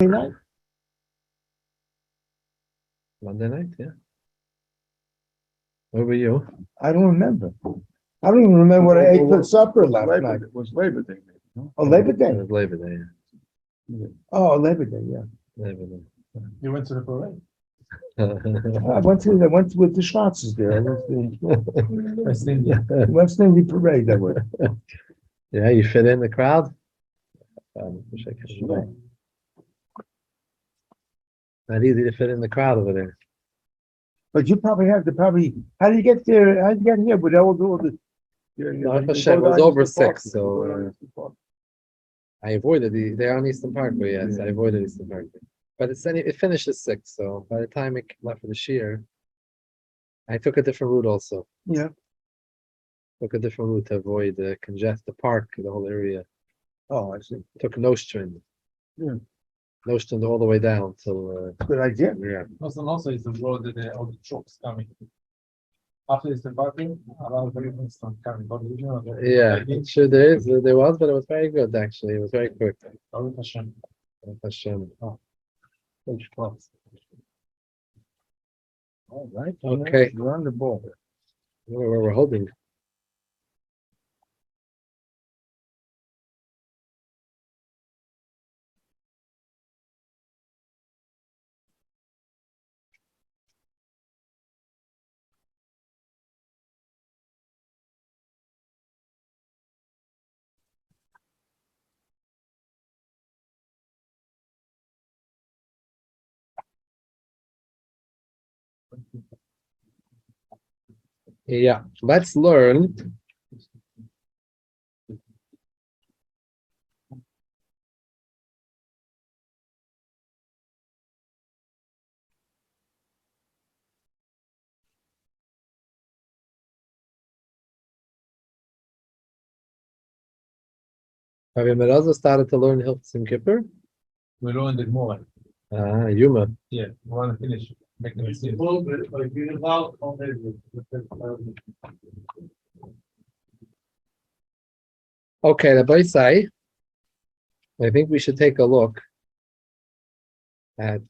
night? Monday night, yeah. What were you? I don't remember. I don't even remember what I ate for supper last night. It was Labor Day, maybe, no? Oh, Labor It Day. was Labor Day, yeah. Oh, Labor Day, yeah. Labor Day. You went to the parade? I went with the Schwarzes there. I went to West India. the West Indian parade. I went. Yeah, you fit in the crowd? Wish I could. Sure. Not easy to fit in the crowd over there. But you probably have to how do you get there? How do you get here? But all the. Baruch Hashem, it was over 6, so I avoided they're on Eastern Parkway, yes. I avoided Eastern Parkway. But it finishes 6, so by the time it left for the shear, I took a different route also. Yeah. Took a different route to avoid the park, the whole area. Oh, I see. Took Nostrand. Yeah. Nostrand all the way down till Good idea. yeah. Also it's the road that all the trucks coming. After it's the parking, a lot of people start coming. But you know, Yeah, sure there was, but it was very good actually. It was very quick. Baruch Hashem. Baruch Hashem. Oh. Huge plus. All right. Okay. You're on the ball. Where we're holding. Yeah, let's learn. Rabbi Meraza started to learn Hilchos Yom Kippur. We learned it more. Yuma. Yeah, we want to finish. Make the mistake. Okay, Rabbi say, I think we should take a look at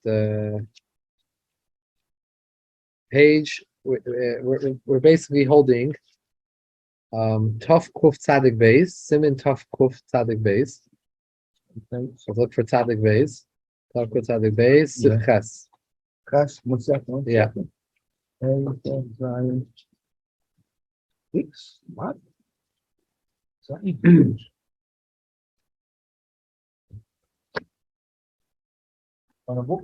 page. We're basically holding Tuf Kuf Tzadik Beis, Simin Tuf Kuf Tzadik Beis. Okay, so look for Tzadik Beis. Tuf Kuf Tzadik Beis, Sif Ches. Ches, one second. Yeah. 6. What? On a book?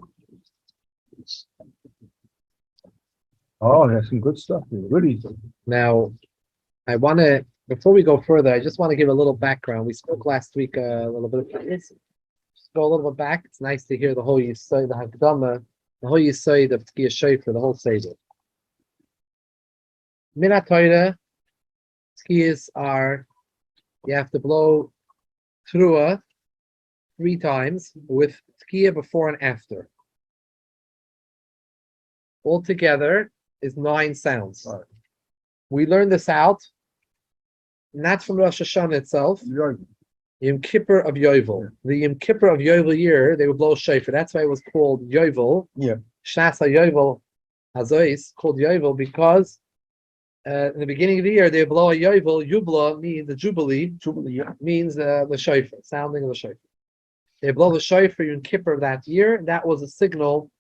Oh, that's some good stuff. Really. Now, I want to, before we go further, I just want to give a little background. We spoke last week a little bit about this. Just go a little bit back. It's nice to hear the whole Yisai, the Hakdama, the whole Yisai, the Tekios Shofar, the whole Seder. Minat Torah, Tekios are, you have to blow Trua 3 times with Tekiah before and after. Altogether is 9 sounds. Right. We learned this out, not from Rosh Hashanah itself, Yom Kippur of Yovel. Yeah. The Yom Kippur of Yovel year, they would blow Shofar. That's why it was called Yovel. Yeah. Shas HaYovel Hazois, called Yovel, because in the beginning of the year, they blow a Yovel. Yubla means the Jubilee, means the Shofar, sounding of the Shofar. They blow the Shofar Yom Kippur of that year. That was a signal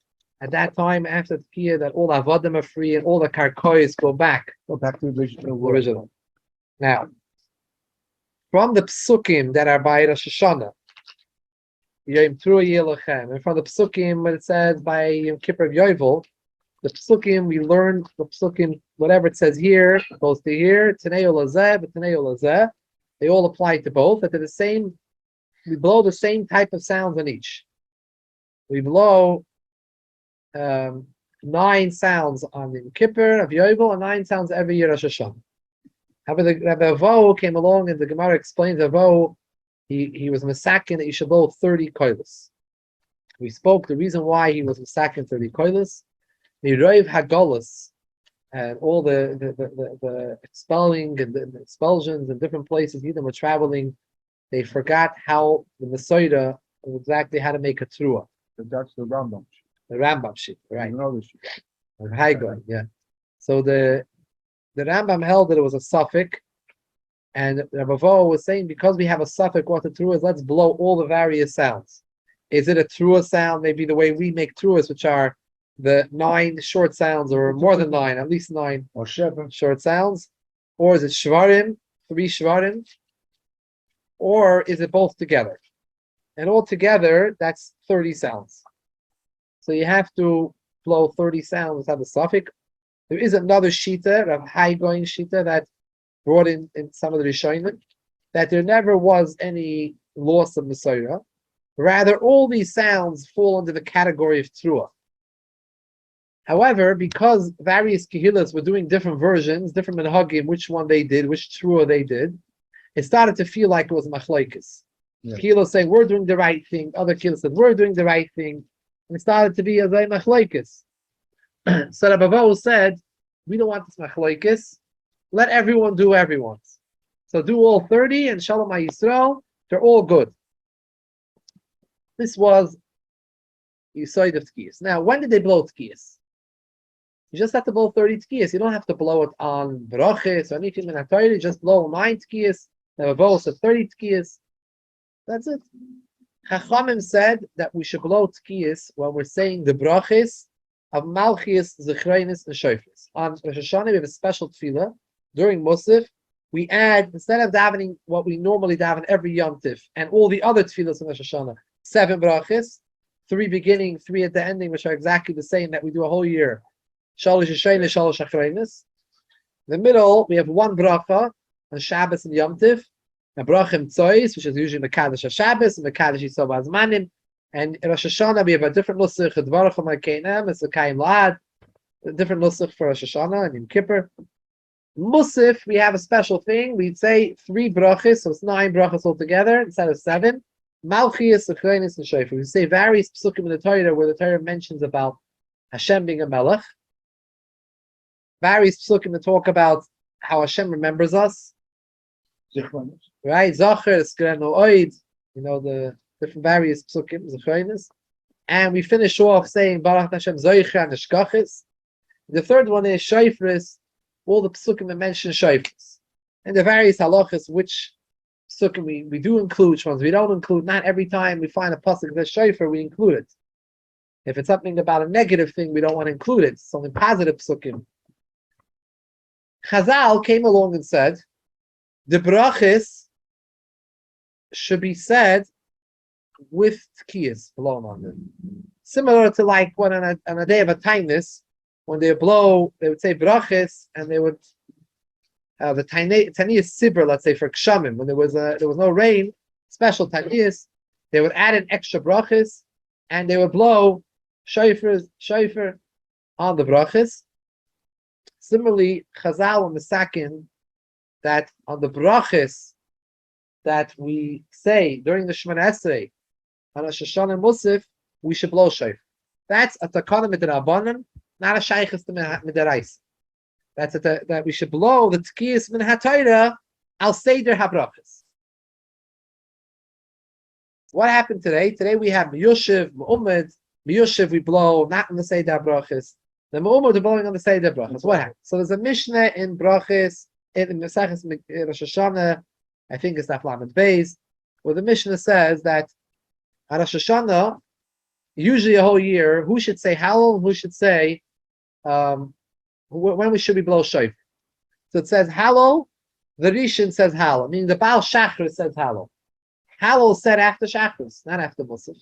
at that time after the Tekiah that all Avadim are free and all the Karkois go back. Go back to the original. Now, from the psukim that are by Rosh Hashanah, Yom Teruah Yelochem, and from the psukim when it says by Yom Kippur of Yovel, the psukim we learn the psukim whatever it says here goes to here. Tanei Olazeh, but Tanei Olazeh, they all apply to both. That they're the same. We blow the same type of sounds on each. We blow 9 sounds on the Yom Kippur of Yovel and 9 sounds every year Rosh Hashanah. However, the Rabbi Avo came along and the Gemara explains Avo, he was masakin that you should blow 30 koilos. We spoke the reason why he was masakin 30 koilos. Miroiv Hagolus and all the expelling and the expulsions in different places, Yidden were traveling. They forgot how the Mesoida exactly how to make a trua. That's the Rambam. The Rambam sheet, right? Another sheet. Haigoy, yeah. So the Rambam held that it was a suffix, and Rabbi was saying because we have a suffix, what the true is, let's blow all the various sounds. Is it a true sound? Maybe the way we make truas, which are the 9 short sounds, or more than 9, at least 9 Or Sheva. short sounds, or is it shvarim, 3 shvarim, or is it both together? And all together, that's 30 sounds. So you have to blow 30 sounds without the suffix. There is another shita, Rav Haigoin shita, that brought in some of the Rishonim, that there never was any loss of Messiah. Rather, all these sounds fall under the category of Trua. However, because various Kehillas were doing different versions, different Menhagim, which one they did, which Trua they did, it started to feel like it was Machlokes. Yeah. Kehillas saying, we're doing the right thing. Other Kehillas said, we're doing the right thing. And it started to be a Machlokes. So Rabbi said, we don't want this Machlokes. Let everyone do everyone's. So do all 30, and Shalom HaYisrael, they're all good. This was Yisoid of Tekios. Now, when did they blow Tekios? You just have to blow 30 Tekios. You don't have to blow it on Brachos or anything in HaTorah. You just blow 9 Tekios. Rabbi said 30 Tekios. That's it. Chachamim said that we should blow Tekios when we're saying the Brachos of Malchias, Zechreinis, and Shofars. On Rosh Hashanah, we have a special tefillah. During Musaf, we add, instead of davening what we normally daven every Yom Tif, and all the other tefillahs in Rosh Hashanah, 7 brachas, 3 beginning, 3 at the ending, which are exactly the same that we do a whole year. Shalosh Yishayna, Shalosh Achreinis. In the middle, we have 1 bracha on Shabbos and Yom Tif, a bracha Tzois, which is usually Mekadosh HaShabbos, and Mekadosh Yisov HaZmanim. And in Rosh Hashanah, we have a different nusach, Dvarach HaMakenem, it's a Kaim La'ad, a different nusach for Rosh Hashanah and Yom Kippur. Musaf, we have a special thing. We'd say 3 brachas, so it's 9 brachas altogether instead of 7. Malchias, Zechreinis, and Shofar. We say various psukim in the Torah where the Torah mentions about Hashem being a melech. Various psukim that talk about how Hashem remembers us. Right? Zacher, Skreno Oid, the different various psukim, Zechreinis. And we finish off saying Baruch Hashem Zoicha and Eshkachis. The third one is Shofars. All the psukim that mention shofars, and the various halachos, which psukim we do include, which ones we don't include. Not every time we find a pasuk that's shofar, we include it. If it's something about a negative thing, we don't want to include it. Something positive psukim. Chazal came along and said the brachis should be said with Tekios alone on them, similar to like when on a day of a kindness. When they blow, they would say brachis, and they would the taniyas sibur, let's say for kshamim, when there was no rain, special taniyas, they would add an extra brachis, and they would blow shofar on the brachis. Similarly, Chazal and Masakin, that on the brachis that we say during the Shemana Esrei on Rosh Hashanah Musaf, we should blow shofar. That's a takana midrabanan. Not a shaykhis to midarais. That's that we should blow the Tekios min HaTorah al seder habrachas. What happened today? Today we have Miyoshev, Mu'ummad. Miyoshev we blow not on the seder brachas. The Mu'ummad are blowing on the seder brachas. What happened? So there's a Mishnah in brachas in Mesachos Rosh Hashanah. I think it's Daf Lamed Beis, where the Mishnah says that on Rosh Hashanah, usually a whole year, who should say Hallel, who should say when we should be blow shofar. So it says Hallel, the Rishon says Hallel, meaning the Baal Shachar says Hallel. Hallel said after Shachris, not after Musaf.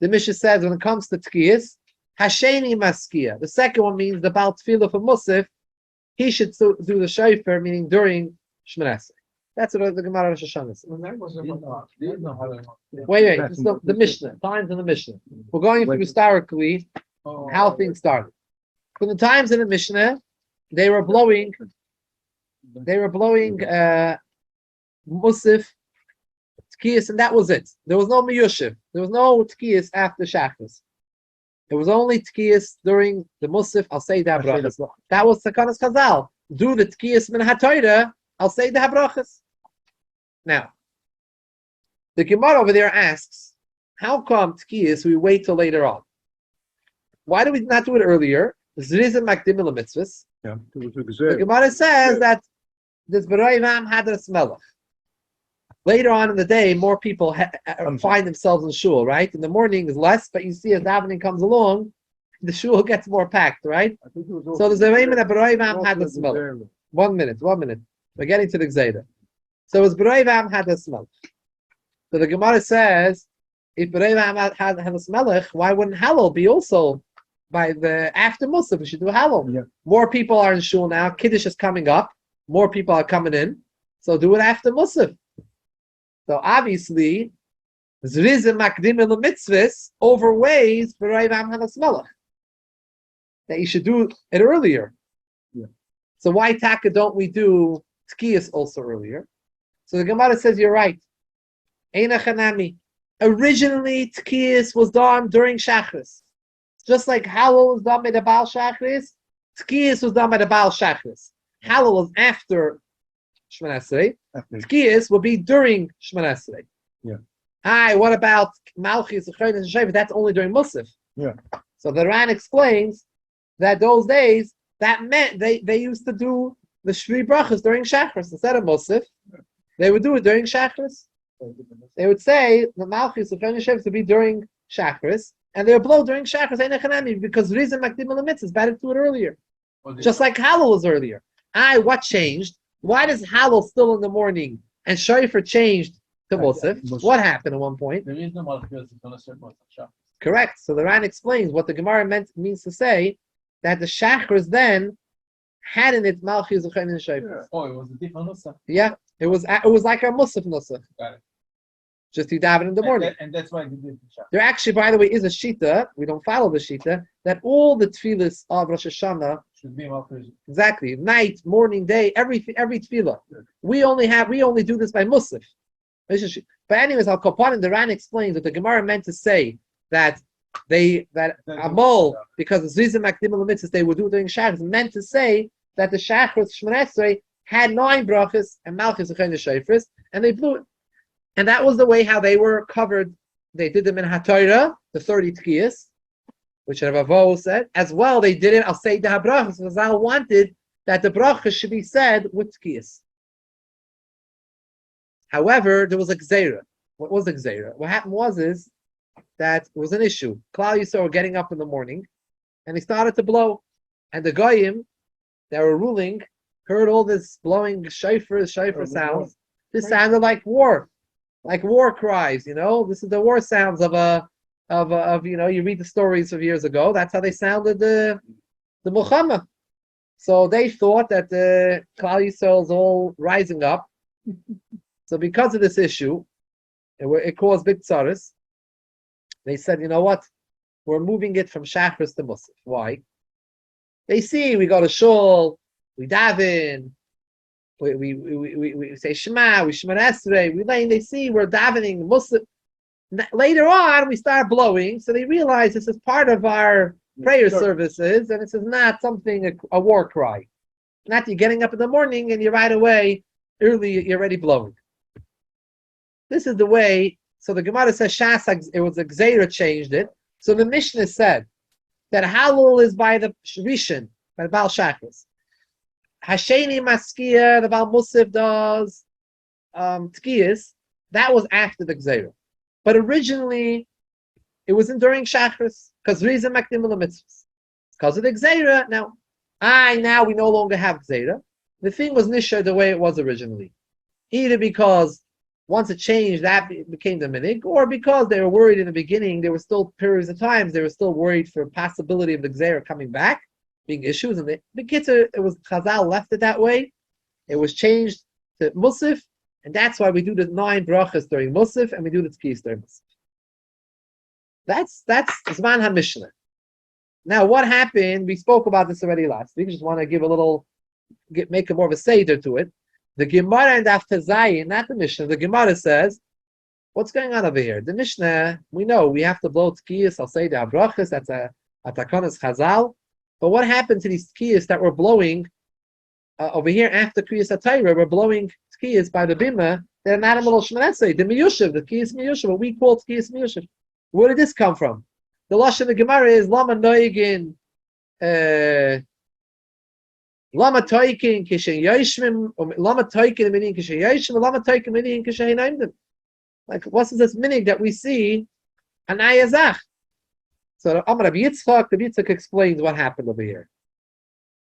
The Mishnah says when it comes to Tekios, Hasheni Maskia. The second one means the Baal Tefillah for Musaf, he should do the shofar, meaning during Shemana Esrei. That's what the Gemara Rosh Hashanah says. Wait, it's the Mishnah, times in the Mishnah. We're going through historically how things started. From the times in the Mishnah, they were blowing Musaf, Tekios, and that was it. There was no Miyushiv. There was no Tekios after Shachris. It was only Tekios during the Musaf, I'll say the Habrachas. That was Sakanas Chazal. Do the Tekios min HaTorah, I'll say the Habrachas. Now, the Gemara over there asks, how come Tekios we wait till later on? Why do we not do it earlier? Zrizim makdim el mitzvahs. Yeah. The Gemara says that this B'roivam Hadras Melech. Later on in the day, more people find themselves in shul, right? In the morning is less, but you see as davening comes along, the shul gets more packed, right? So there's a way that B'roivam Hadras Melech. 1 minute. We're getting to the Gzeda. So it's B'roivam Hadras Melech. So the Gemara says, if B'roivam Hadras Melech, why wouldn't Halal be also by the after Musaf? We should do Halal. Yeah. More people are in shul now. Kiddush is coming up. More people are coming in. So do it after Musaf. So obviously, Zrizim Makdim el Mitzvahs overweighs B'roivam Hadras Melech. That you should do it earlier. Yeah. So why Taka don't we do Tekios also earlier? So the Gemara says you're right. Eina Chanami. Originally, Tekios was done during Shachris. Just like Halal was done by the Baal Shachris, Tekios was done by the Baal Shachris. Halal was after Shemana Esrei. Tekios will be during Shemana Esrei. Yeah. What about Malchus, Chodesh, and Shofar? That's only during Musaf. Yeah. So the Ran explains that those days, that meant they used to do the Shri Brachas during Shachris instead of Musaf. They would do it during Shachris. They would say the Malchus, Chodesh, and Shofar to be during Shachris, and they would blow during Shachris, because Rizim Makdim el Mitzvahs, better to do it earlier. Just like Halal was earlier. What changed? Why does Halal still in the morning and Shofar changed to Musaf? What happened at one point? There is no Malchus on a certain Shachris. Correct. So the Ran explains what the Gemara means to say that the Shachris then had in it Malchus and Shofar. Oh, it was a different Nusach. Yeah, it was like a Musaf Nusach. Got it. Just you daven in the morning. And that's why they did the Shachris. There actually, by the way, is a shita. We don't follow the shita that all the tefillas of Rosh Hashanah Should be Malchus. exactly night, morning, day, every tefillah. We only do this by Musaf. But anyways, Al Kopanim, the Ran explains that the Gemara meant to say that Amol, because the Zrizim Makdim el Mitzvahs, they would do during Shachris, meant to say that the Shachris Shemana Esrei had 9 brachas and Malchus and Shofar, and they blew it. And that was the way how they were covered. They did them in HaTorah, the 30 Tekios, which Rabbi said. As well, they did it, I'll say the brachas, because I wanted that the brachas should be said with Tekios. However, there was a Gzeira. What was the Gzeira? What happened was that it was an issue. Klal Yisrael were getting up in the morning, and they started to blow. And the Goyim that were ruling heard all this blowing shofar sounds. This sounded like war cries. This is the war sounds of you read the stories of years ago. That's how they sounded the Muhammad. So they thought that the Klal Yisrael is all rising up. So because of this issue, it caused big tzaras. They said, you know what? We're moving it from Shachris to Musaf. Why? They see we go to shul, we daven, we say Shema, we Shemana Esrei, we lay, they see we're davening Musaf. Later on, we start blowing, so they realize this is part of our prayer services, and this is not something, a war cry. Not you're getting up in the morning and you're right away, early, you're already blowing. This is the way. So the Gemara says it was a Gzeira changed it. So the Mishnah said that Halal is by the Rishon, by the Baal Shachris. Hasheni Maskia, the Baal Musaf does Tekios. That was after the Gzeira. But originally, it wasn't during Shachris, because Rizim Makdim el Mitzvahs. Because of the Gzeira. Now we no longer have Gzeira. The thing was Nisha the way it was originally. Either because once it changed, that became the minig, or because they were worried in the beginning, there were still periods of times, they were still worried for possibility of the Gzeira coming back, being issues, and the Kitzur, it was Chazal left it that way. It was changed to Musaf, and that's why we do the 9 brachas during Musaf, and we do the Tekios during Musaf. That's Zman HaMishnah. Now, what happened? We spoke about this already last week. Just want to give make more of a seder to it. The Gemara and Daf Zayin, not the Mishnah, the Gemara says, what's going on over here? The Mishnah, we know we have to blow Tekios, I'll say the Abrachas, that's a Takonas Chazal. But what happened to these Tekios that we're blowing over here after Kriyas HaTorah? We're blowing Tekios by the Bima. They're not a little Shemana Esrei, the Miyushiv, the Tekios Miyushiv, what we call Tekios Miyushiv. Where did this come from? The lashon of the Gemara is lama noigin, lama toikin kishen yishmim, lama toikin minin kishen yishmim, lama toikin minin kishen hinayimdim. Like, what's this minig that we see? Anayazach. So Rabbi Yitzchak explains what happened over here.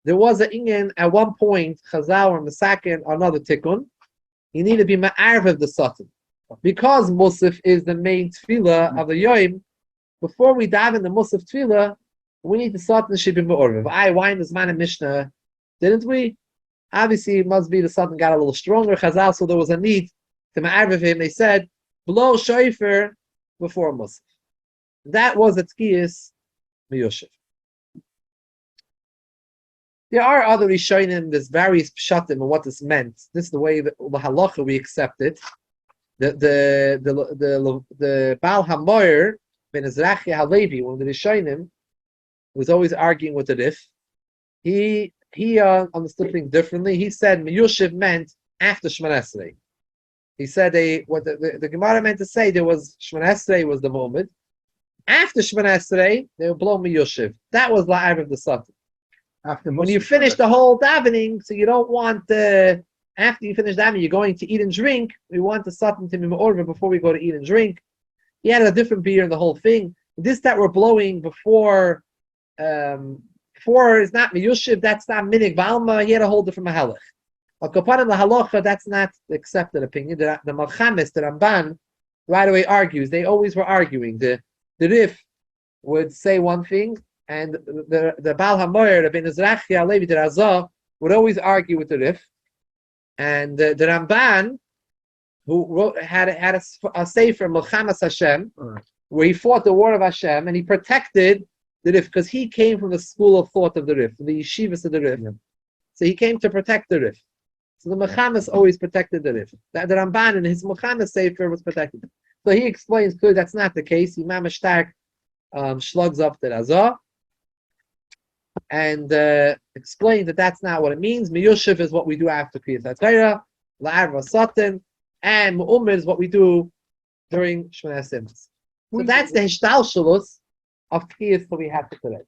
There was an inyan at one point, Chazal or Masakin, or another tikkun. You need to be ma'arv of the satan. Because Musaf is the main tefillah of the Yom, before we dive in the Musaf tefillah, we need the satan should be ma'arv. Why in this man and Mishnah didn't we? Obviously, it must be the satan got a little stronger. Chazal, so there was a need to ma'arv of him. They said, blow shofar before Musaf. That was a Tekios Miyoshev. There are other Rishonim, there's various pshatim and what this meant. This is the way the halacha we accept it. The Baal HaMoyer ben Ezrachi HaLevi, one of the Rishonim, was always arguing with the Rif. He understood things differently. He said Miyoshev meant after Shemana Esrei. He said what the Gemara meant to say, there was Shemana Esrei was the moment. After Shemana Esrei, they would blow Miyoshev. That was La'av of the Satan. When you finish the whole davening, so you don't want after you finish davening, you're going to eat and drink. We want the Satan to be Me'orva before we go to eat and drink. He had a different beer in the whole thing. This that we're blowing before is not Miyoshev, that's not Minig Valma. He had a whole different Mahalach. Al-Kapanim the Halacha, that's not the accepted opinion. The Malchamis, the Ramban, right away argues. They always were arguing. The Rif would say one thing, and the Baal HaMoyer, the Ben Ezrachi HaLevi, the Razah, would always argue with the Rif. And the Ramban, who had a sefer, Melchamas Hashem, where he fought the war of Hashem, and he protected the Rif, because he came from the school of thought of the Rif, the yeshivas of the Rif. So he came to protect the Rif. So the Melchamas always protected the Rif. The Ramban in his Melchamas sefer was protected. So he explains clearly that's not the case. Imam Ashtak slugs up the Razah and explains that that's not what it means. Miyoshev is what we do after Kriyas HaTorah, La'arva Satan, and Mu'umr is what we do during Shemana Esrei. So that's the Hishtalshalus of Kriyas that we have today.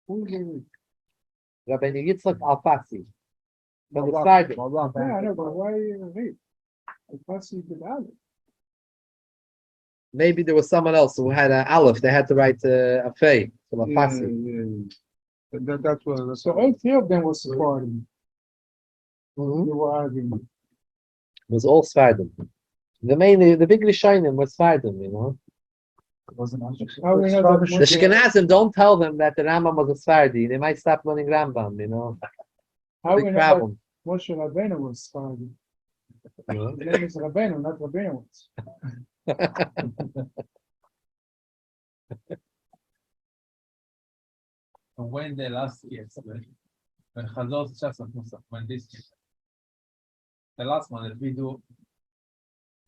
Rabbi Yitzchak Al-Fasi. From the side. Yeah, I know, but why wait? Al-Fasi did Aleph. Maybe there was someone else who had an Aleph. They had to write a Fei. So Al-Fasi. That's what. So all three of them was supporting. They were arguing. It was all Sfardim. The big Rishonim was Sfardim, you know. The Ashkenazim, don't tell them that the Rambam was a Sfardi. They might stop learning Rambam, you know. Big problem. Moshe Rabbeinu was Sfardi. The name is Rabbeinu, not Rabbeinu. When the last year, when Chazal Shas Musaf, when this the last one that we do,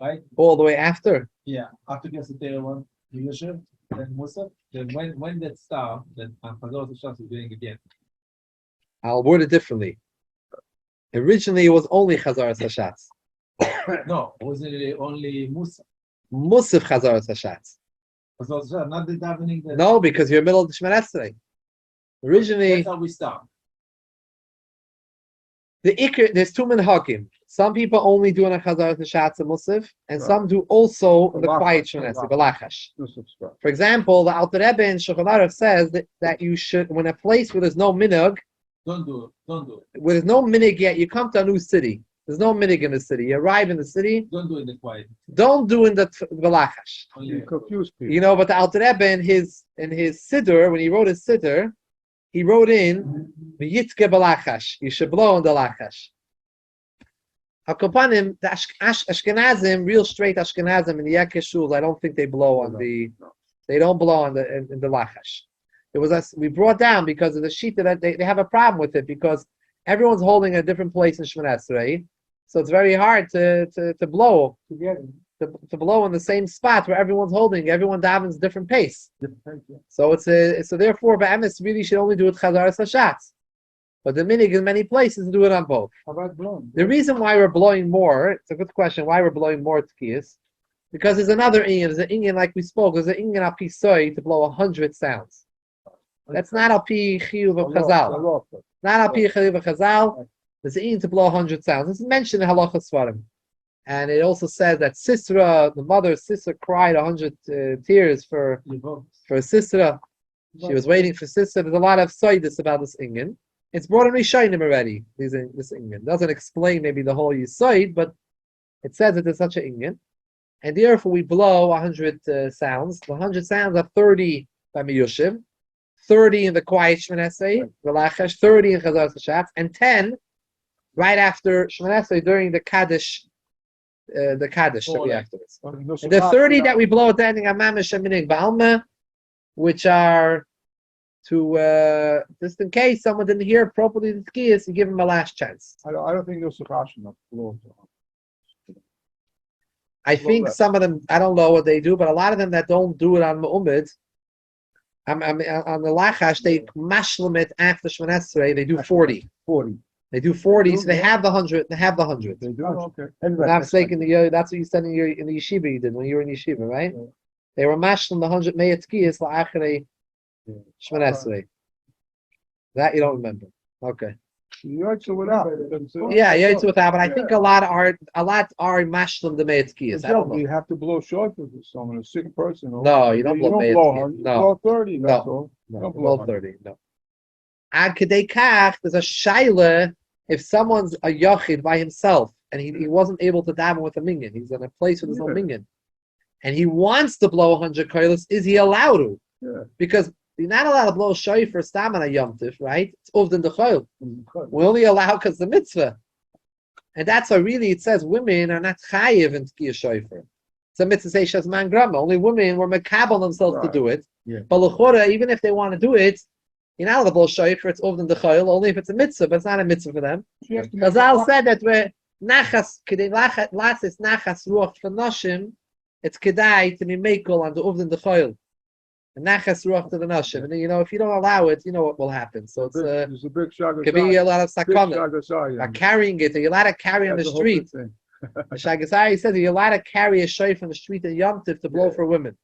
right? All the way after? Yeah, after the one, Yosef, then Musaf, then when that start, that Chazal Shas is doing again. I'll word it differently. Originally, it was only Chazar Hashatz. No, wasn't it only Musaf? Musaf Chazar Hashatz. Chazal Shas, not the davening. No, because you're middle of the Shemana Esrei. Originally, that's how we start. There's two minhagim. Some people only do in a Chazar Hashatz and Musaf, and some do also in the quiet Shemana Esrei, Balachash. For example, the Alter Rebbe in Shulchan Aruch says that you should, when a place where there's no minhag, don't do it. Where there's no minig yet, you come to a new city. There's no minig in the city. You arrive in the city. Don't do it in the quiet. Don't do in the Balachash. You confuse people. You know, but the Alter Rebbe in his Siddur, when he wrote his Siddur, he wrote in V'yitke Balachash. You should blow in the Lachash. Hakopanim, the Ashkenazim, real straight Ashkenazim in the Yekeshuls, I don't think they blow on they don't blow on in the Lachash. It was we brought down because of the sheet that they have a problem with it because everyone's holding a different place in Shemana Esrei, so it's very hard to blow together, to blow in the same spot where everyone's holding. Everyone davens different pace. So so therefore, Ba'emes really should only do it Chazar Hashatz. But the minig in many places do it on both. How about blowing? The reason why we're blowing more, it's a good question. Why we're blowing more Tekios? Because there's another inyan. There's an inyan like we spoke. There's an inyan al pi soy to blow 100 sounds. That's not al pi chiyuv of Chazal. Not al pi chiyuv of Chazal. There's an inyan to blow 100 sounds. This is mentioned in Halachos Svarim. And it also says that Sisra, the mother Sisra, cried 100 tears for Sisra. She was waiting for Sisra. There's a lot of soidus about this inyan. It's brought in Rishayim already. This inyan doesn't explain maybe the whole yisoid, but it says that there's such an inyan. And therefore we blow 100 sounds. The 100 sounds are 30 by Miyushiv, 30 in the quiet Shemon Esrei, Relachesh, 30 in Chazar Sashatz, and 10 right after Shemon Esrei during the Kaddish shortly afterwards. And the 30 that we blow at the ending are Mamish and Minig Ba'alma, which are to just in case someone didn't hear properly the Tekios, you give him a last chance. I don't think there's Suchash enough blow. I think some of them, I don't know what they do, but a lot of them that don't do it on Mu'umid, on the Lachash, they mashlim it after Shemon Esrei, they do 40. 40. They do 40, so they have the 100. They have the 100. They do? Okay. I'm mistaken, that's what you said in the yeshiva you did when you were in yeshiva, right? Yeah. They were mashlim the 100 Mei Tekios la'achrei Shemon Esrei. That you don't remember. Okay. Yaitzu without. Yeah, yaitzu without, but I think a lot are mashlim the Mei Tekios. I don't know. You have to blow short for someone, a sick person. No, you don't blow Mei Tekios. No. Blow 30, that's all. No, blow 30, no. Ad kedei kach, there's a shaila if someone's a yachid by himself and he wasn't able to daven with a minyan, he's in a place where there's no minyan, and he wants to blow 100 koilos, is he allowed to? Yeah. Because you're not allowed to blow shofar stam on a yom tif, right? It's uvd in the chayil. We only allow because the mitzvah, and that's why really it says women are not chayiv in Tekios shofar. It's a mitzvah seishas man grama. Only women were mekabel themselves to do it. Yeah. But l'chora, even if they want to do it, you're not allowed to blow shofar. It's uvd in the chayil, only if it's a mitzvah, but it's not a mitzvah for them. Chazal said that we're nachas kedei lasis nachas ruach for noshim. It's kedai to be Michoel on the uvd in the chayil. And nachas ruach to the nashim, and if you don't allow it, you know what will happen. So it's there's a big could be a lot of sakana. Carrying it, you're allowed to carry on the street. Shagasari says you're allowed to carry a shayf on the street in Yom Tif to blow for women,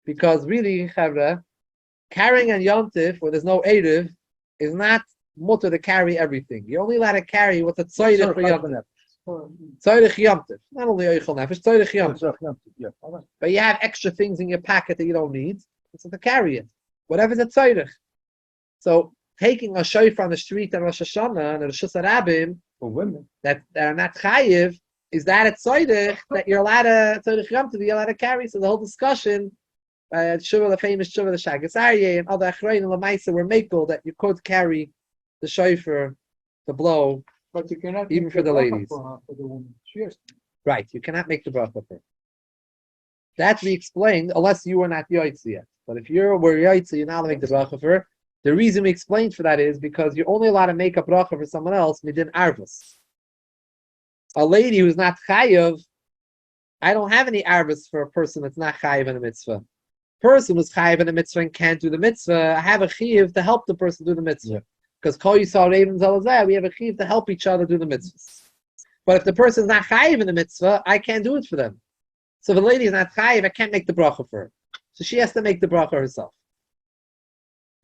because really, chavra, carrying on Yom Tif where there's no eruv is not mutter to carry everything. You're only allowed to carry what's a tzoyrich for Yom Tif. Tzoyrich Yom Tif, not only oichel nefesh, tzoyrich Yom Tif. But you have extra things in your packet that you don't need. So to carry it, whatever's a tzorich. So taking a shofar on the street and Rosh Hashanah and Rosh Hashanah for women that are not chayiv, is that a tzorich that you're allowed to tzorich yom to be allowed to carry? So the whole discussion, the famous Shuvah, the Shagas Aryeh and other Achrein and Lamaisa were Michoel that you could carry the shofar to blow, but you cannot even for the ladies. For the woman. Right, you cannot make the bracha for her. That we explained, unless you were not yaitzi yet. But if you were yaitzi, you're not allowed to make the bracha for her. The reason we explained for that is because you're only allowed to make a bracha for someone else midin arvus. A lady who's not chayiv, I don't have any arvus for a person that's not chayiv in a mitzvah. Person who's chayiv in a mitzvah and can't do the mitzvah, I have a chayiv to help the person do the mitzvah. Because kol yisrael reivim zalazeh, we have a chayiv to help each other do the mitzvahs. But if the person's not chayiv in the mitzvah, I can't do it for them. So if the lady is not chayiv, I can't make the bracha for her. So she has to make the bracha herself.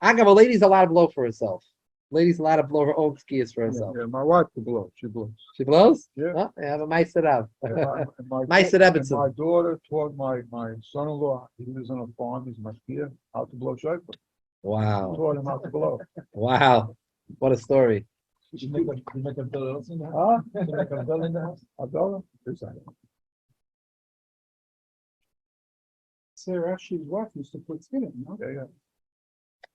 Agav, a lady's allowed to blow for herself. Lady's allowed to blow her own Tekios for herself. Yeah, my wife can blow. She blows. She blows? Yeah. Oh, I have a Meiser Rav. My daughter taught my son-in-law, he lives on a farm, he's mashkiach, how to blow shofar. Wow. Taught him how to blow. Wow. What a story. You make a bill in the house? Huh? You make a bill in the house? I told him. Sarah, she's wife used to put skin in, no? Yeah.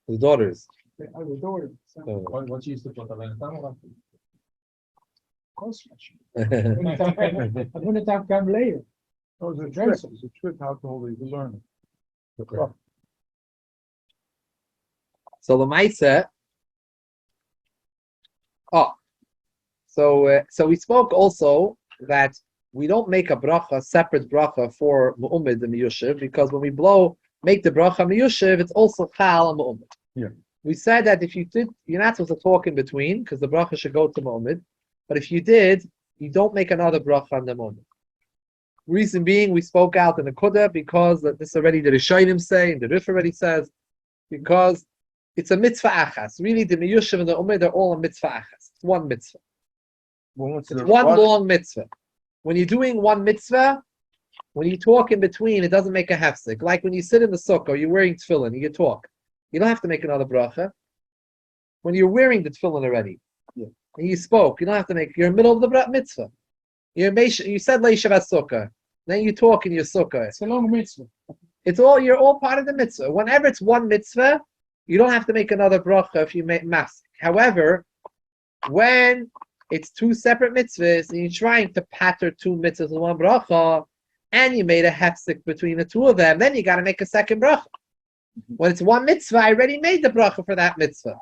His daughters. The daughter. What you used to put on the camera? When the time came later. Oh, it's a trick. It's a trick how to hold it. You learn it. Okay. So the Maisa. So we spoke also that we don't make a bracha, separate bracha for Mu'umid and Miyushiv, because when we make the bracha Miyushiv, it's also Chal and Mu'umid. Yeah. We said that if you did, you're not supposed to talk in between, because the bracha should go to Mu'umid. But if you did, you don't make another bracha on the Mu'umid. Reason being, we spoke out in the Kudah because this already the Rishonim say, and the Rif already says, because it's a mitzvah achas. Really, the Miyushav and the Ummah, they're all a mitzvah achas. It's one mitzvah. It's one long mitzvah. When you're doing one mitzvah, when you talk in between, it doesn't make a hefsek. Like when you sit in the sukkah, you're wearing tefillin, you talk. You don't have to make another bracha. When you're wearing the tefillin already, and you spoke, you don't have to make. You're in the middle of the mitzvah. You said leishav sukkah. Then you talk in your sukkah. It's a long mitzvah. You're all part of the mitzvah. Whenever it's one mitzvah, you don't have to make another bracha if you make mask. However, when it's two separate mitzvahs and you're trying to patter two mitzvahs in one bracha, and you made a hefsek between the two of them, then you got to make a second bracha. When it's one mitzvah, I already made the bracha for that mitzvah.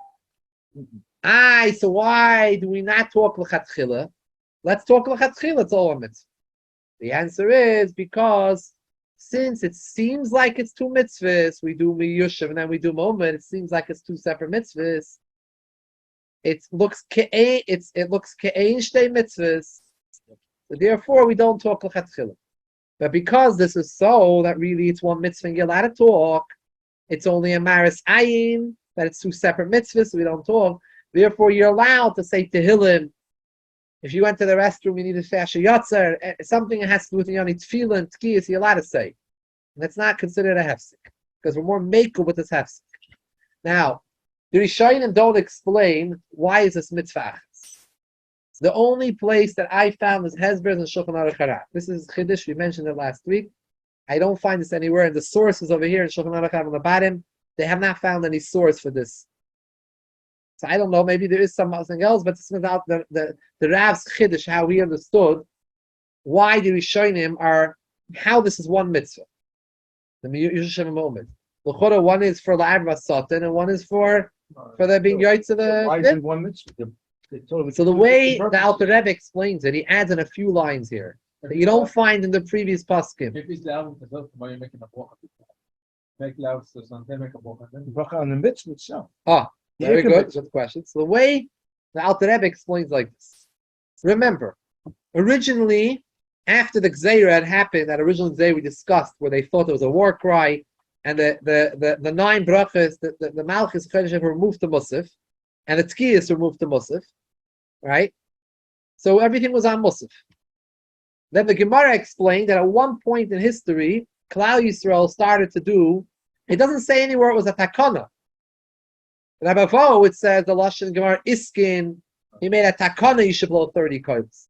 So why do we not talk l'chatchila? Let's talk l'chatchila, it's all a mitzvah. The answer is because since it seems like it's two mitzvahs, we do miyushav and then we do moment, it seems like it's two separate mitzvahs. It looks ke'ein shtei mitzvahs. So therefore, we don't talk l'chatchila. But because this is so, that really it's one mitzvah and you're allowed to talk, it's only a maris ayin, that it's two separate mitzvahs, so we don't talk. Therefore, you're allowed to say tehillim. If you went to the restroom, you need to say Asher Yotzer, something that has to do with Yoni Tefillah, Tekios, you're allowed to say. And that's not considered a hefsek, because we're more makel with this hefsek. Now, the Rishonim don't explain why is this mitzvah. The only place that I found is Hezbollah and Shulchan Aruch Hara. This is Chiddush, we mentioned it last week. I don't find this anywhere, and the sources over here in Shulchan Aruch Hara on the bottom, they have not found any source for this. So I don't know, maybe there is something else, but this is about the Rav's Chiddush, how he understood why the Rishonim are, how this is one mitzvah. The Miyushav moment. One is for the Arba Satan, and one is for the being yoitz of the. Why is it one mitzvah? So the way the Alter Rebbe explains it, he adds in a few lines here that you don't find in the previous paskim. If it's loud, why you're making a bracha? Make loud, so something make a bracha. Bracha on the mitzvah itself. Very good. Good question. So the way the Alter Rebbe explains like this. Remember, originally, after the Gzeira had happened, that original Gzeira we discussed, where they thought it was a war cry, and the 9 brachas, the Malchus Chodesh were moved to Musaf, and the Tekios were moved to Musaf, right? So everything was on Musaf. Then the Gemara explained that at one point in history, Klal Yisrael started to do, it doesn't say anywhere it was a takana. In Abavo, it says the Lashon Gemara Iskin, he made a takana, you should blow 30 koils.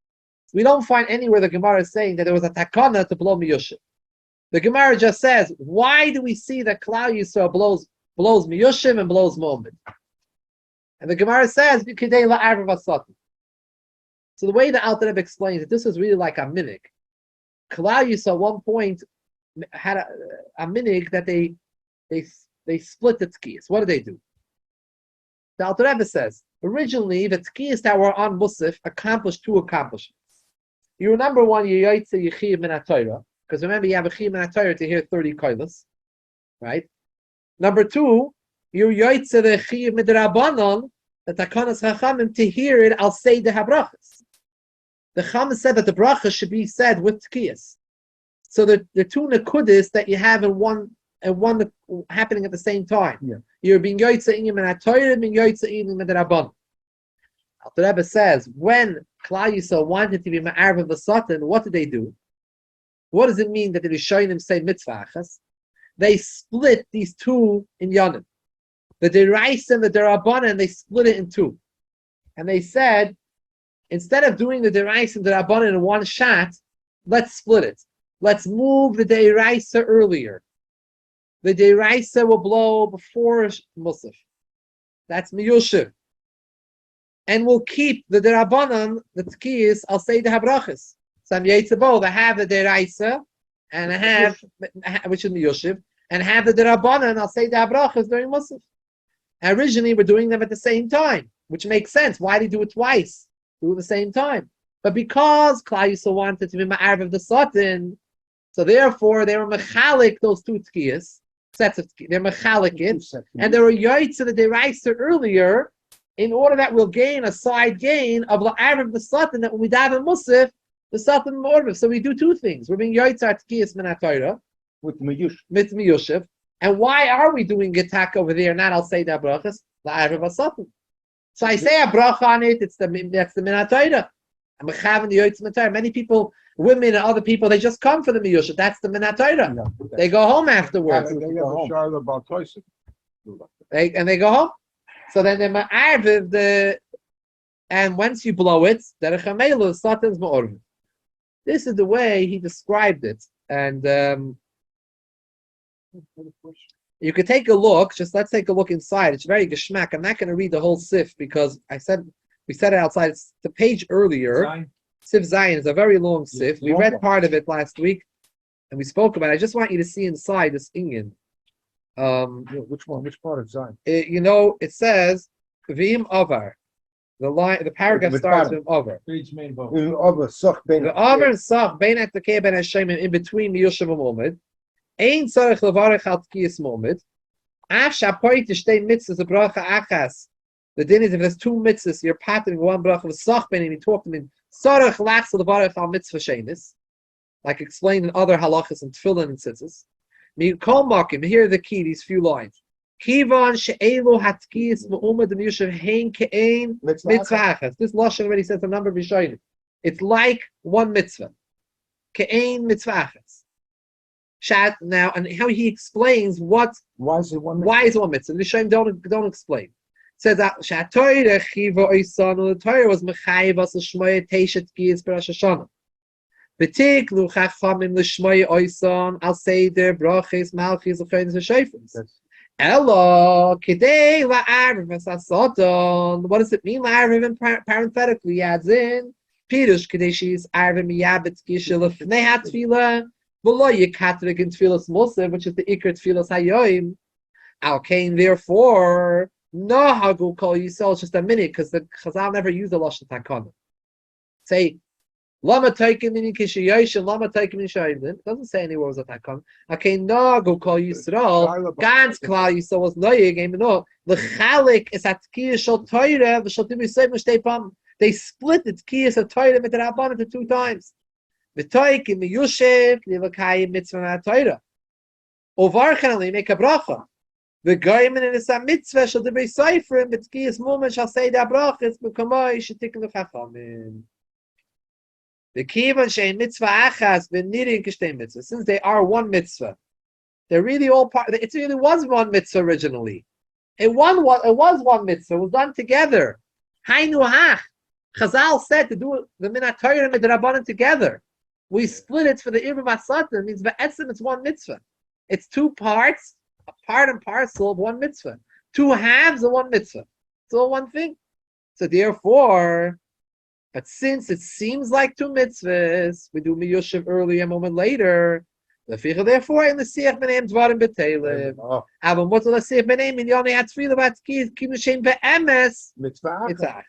We don't find anywhere the Gemara is saying that there was a takana to blow miyushiv. The Gemara just says, why do we see that Klal Yisrael blows miyushiv and blows moment? And the Gemara says, so the way the Alter Rebbe explains it, this is really like a minig. Klal Yisrael at one point had a minig that they split the Tekios. What did they do? The Alter Rebbe says, originally the Tekios that were on Musaf accomplished 2 accomplishments. You remember one, you yaitze yichiyim min ha-Torah, because remember you have a chiyim min ha-Torah to hear 30 koilos, right? Number 2, you yaitze the chiyim midrabanon, the takanas hachamim, to hear it, I'll say the habrachas. The Chacham said that the bracha should be said with Tekios. So the 2 nekudis that you have in one happening at the same time. Yeah. You're being yaitze in min ha-Torah, being yaitze in midrabanon. The Rebbe says, when Klal Yisrael wanted to be ma'arv of the Satan, what did they do? What does it mean that the Rishonim say mitzvah achas? They split these 2 in Yonim. The Derais and the Derabanan, they split it in 2. And they said, instead of doing the Derais and the Derabanan in one shot, let's split it. Let's move the Derais earlier. The Derais will blow before Musaf. That's Miyushiv. And we'll keep the Derabanan, the Tekios, I'll say the Habrachas. So I'm Yetzebo, I have the Deraisa, and I have, which is Miyoshiv, and have the Derabanan, I'll say the Habrachas during Musaf. And originally we're doing them at the same time, which makes sense. Why do you do it twice? Do it at the same time. But because Klal Yisrael wanted to be Ma'arv of the Satan, so therefore they were Mechalik, those 2 Tekios, sets of Tekios, they're Mechalik it, and they were Yoitz of the Deraisa earlier, in order that we'll gain a side gain of La'arv of the Satan, that when we daven Musaf, the Satan Mormon. So we do two things. We're being Yoitzar Tekios Min HaTorah with Miyush. mit Miyushiv. And why are we doing Getak over there? Not I'll say that brachas, the Arv of Satan. So I say a bracha on it, that's the Min HaTorah. I'm having the Yoitz Min HaTorah. Many people, women and other people, they just come for the Miyushiv. That's the Min HaTorah. Yeah. They go home afterwards. They have a shayla about Tyson. And they go home. So then they ma'arviv the, and once you blow it, derech hamelu Satan's ma'orviv. This is the way he described it, and you could take a look. Just let's take a look inside. It's very geschmack. I'm not going to read the whole sif because we said it outside. It's the page earlier. Sif Zion is a very long sif. We read part of it last week, and we spoke about it. I just want you to see inside this Inyan. Which one? Which part of Zion? It says V'im Avar. The paragraph starts with Avar. Page main vote. The Avar and Sach bein at the ben Hashem in between Miyushav and Mohammed. Ein tzarech levarech al tkiyas Mohammed. Af shapoy tishtei mitzvahs a bracha achas. The din is if there's two mitzvahs, you're patting one bracha of Sach ben and you talk them in tzarech lachs levarech al mitzvah shenis, like explained in other halachos and tefillin and tzitzis. Michoel makim. Here are the key. These few lines. Kivan she'elu hatkiyas Mohammed the Miyushav hein ke'ein mitzvah achas. This lashon already says a number of rishonim. It's like one mitzvah. Ke'ein mitzvah achas. Shat now, and how he explains why is it one mitzvah? The rishonim don't explain. It says that Shatoyre chiva oisanu. The Torah was mechayiv as l'shmoya teishet tkiyas b'Rosh Hashanah. V'tiknu chachamim l'shmoya oisan al seder brachis malchis l'chaynis v'shayfins. Elo kidei la'arv v'sasodon. What does it mean la'arv? And parenthetically he adds in pirush kidei she's arv miyabet tkiyah l'fnei hatfilah v'lo yikatrik in tfilas musaf, which is the ikar tfilas hayoim. Al kain therefore no hagu kol yisrael. Just a minute, because the Chazal never use the lashon takana. Say lama taikim in kishayosh, lama taikim in shayim. It doesn't say anywhere was a takana. Okay, no hagu kol yisrael. Gans klal yisrael was no yigim no. The chalik is at tkiyah shel Torah v'shel tibisay m'shtei pam. They split the tkiyas of Torah with the rabbanon to 2 times. The taikim miyushev livakayim mitzvah Torah. Uvarchanali make a bracha. The goyim in the mitzvah shall be cipher, but tkiyas moment shall say that bracha. It's bekamay shetikin l'chachamim. The kivan shein mitzvah achas v'nirin kishtei mitzvah. Since they are one mitzvah, they're really all part. It really was one mitzvah originally. It was one mitzvah. It was done together. Hainu hach. Chazal said to do the min HaTorah and the rabbanon together. We split it for the Irva Masata. It means Ba'etzim, it's one mitzvah. It's 2 parts, a part and parcel of one mitzvah. 2 halves of one mitzvah. It's all one thing. So therefore, but since it seems like 2 mitzvahs, we do Miyushiv earlier, a moment later. Therefore, in the Siach B'neim Dvarim B'Teilev. Aber Motel Siach B'neim in Yonei Hatzvila B'Atzkiz Kinu Shem Be'emes. Mitzvah achas.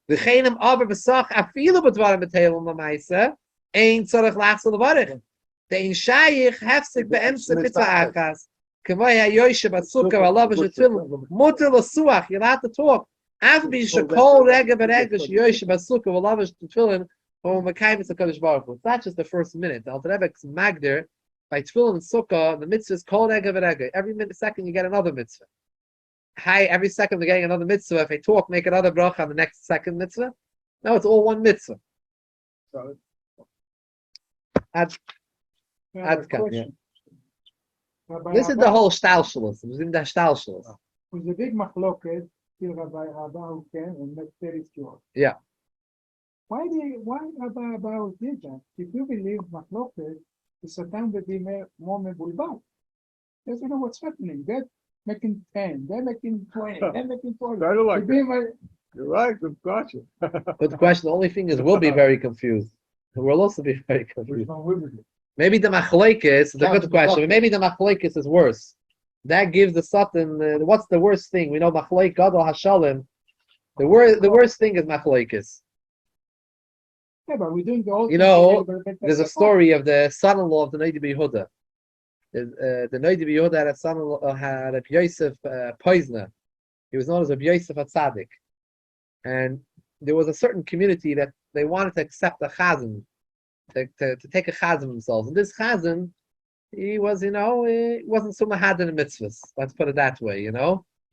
V'cheinem aber B'Sach Afilu B'Dvarim B'Teilev L'Maisa. Ein tzarech lachzol levarich. The ein shayich hefsek be'emse mitzvah achas. K'may ha'yoyshe b'tzukah v'alav v'shetfil. Mutter l'suach. You're allowed to talk. After shekol rega v'rega sheyoyshe b'tzukah v'alav v'shetfilin or mekayim HaKadosh Baruch Hu. It's not just the first minute. The Alter Rebbe is magder by tefillin and sukkah. The mitzvah is kol rega v'rega. Every second you get another mitzvah. Every second you're getting another mitzvah. If I talk, make another bracha on the next second mitzvah. No, it's all one mitzvah. So, This is the whole stalshalos. It was in the stalshalos. Was a big machloket till Rabbi Abba came and met Terry Stewart. Yeah. Why Rabbi Abba did that? If you believe machloket, the Satan will be more mebulbal. They don't know what's happening. They're making 10, they're making 20, they're making 40. I don't like that. You're right. Good question. Good question. The only thing is, we'll be very confused. We'll also be very confused. Maybe the machlekes is a good question. Maybe the machlekes is worse. That gives the Satan. What's the worst thing? We know machlek gadol hashalim. The worst thing is machlekes. Yeah, but we're doing the old. There's a story of the son-in-law of the Noda B'Yehuda. The Noda B'Yehuda had a son-in-law, had a Yosef Poizner. He was known as a Yosef Atzadik, and there was a certain community that they wanted to accept a chazan, to take a chazan themselves. And this chazan, he was, he wasn't so mahad in the mitzvahs. Let's put it that way,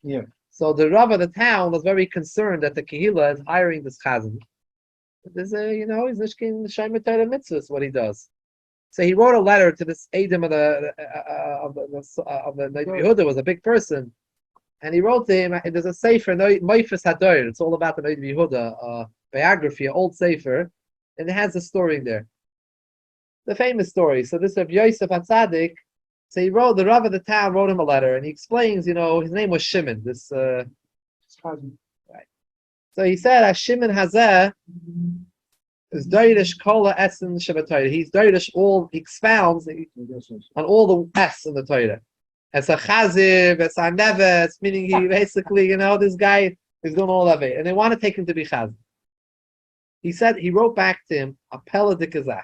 Yeah. So the Rav of the town was very concerned that the Kehillah is hiring this chazan. There's he's nishkin shaymet Torah mitzvahs, what he does. So he wrote a letter to this Adam of the Yehuda, was a big person, and he wrote to him. There's a sefer, Moifes Hadoir. It's all about the Noid Yehuda biography, an old sefer, and it has a story in there, the famous story. So this Rabbi Yosef HaTzadik, so he wrote, the Rav of the town wrote him a letter, and he explains, his name was Shimon. This right. So he said, Shimon Hazeh is Doirish Kola Essen Shabbat. He's Doirish all, he expounds on all the S in the Torah. As a Chaziv, as a Neves, meaning he basically, this guy is doing all of it. And they want to take him to be Chaziv. He said, he wrote back to him, Appella de Kazach.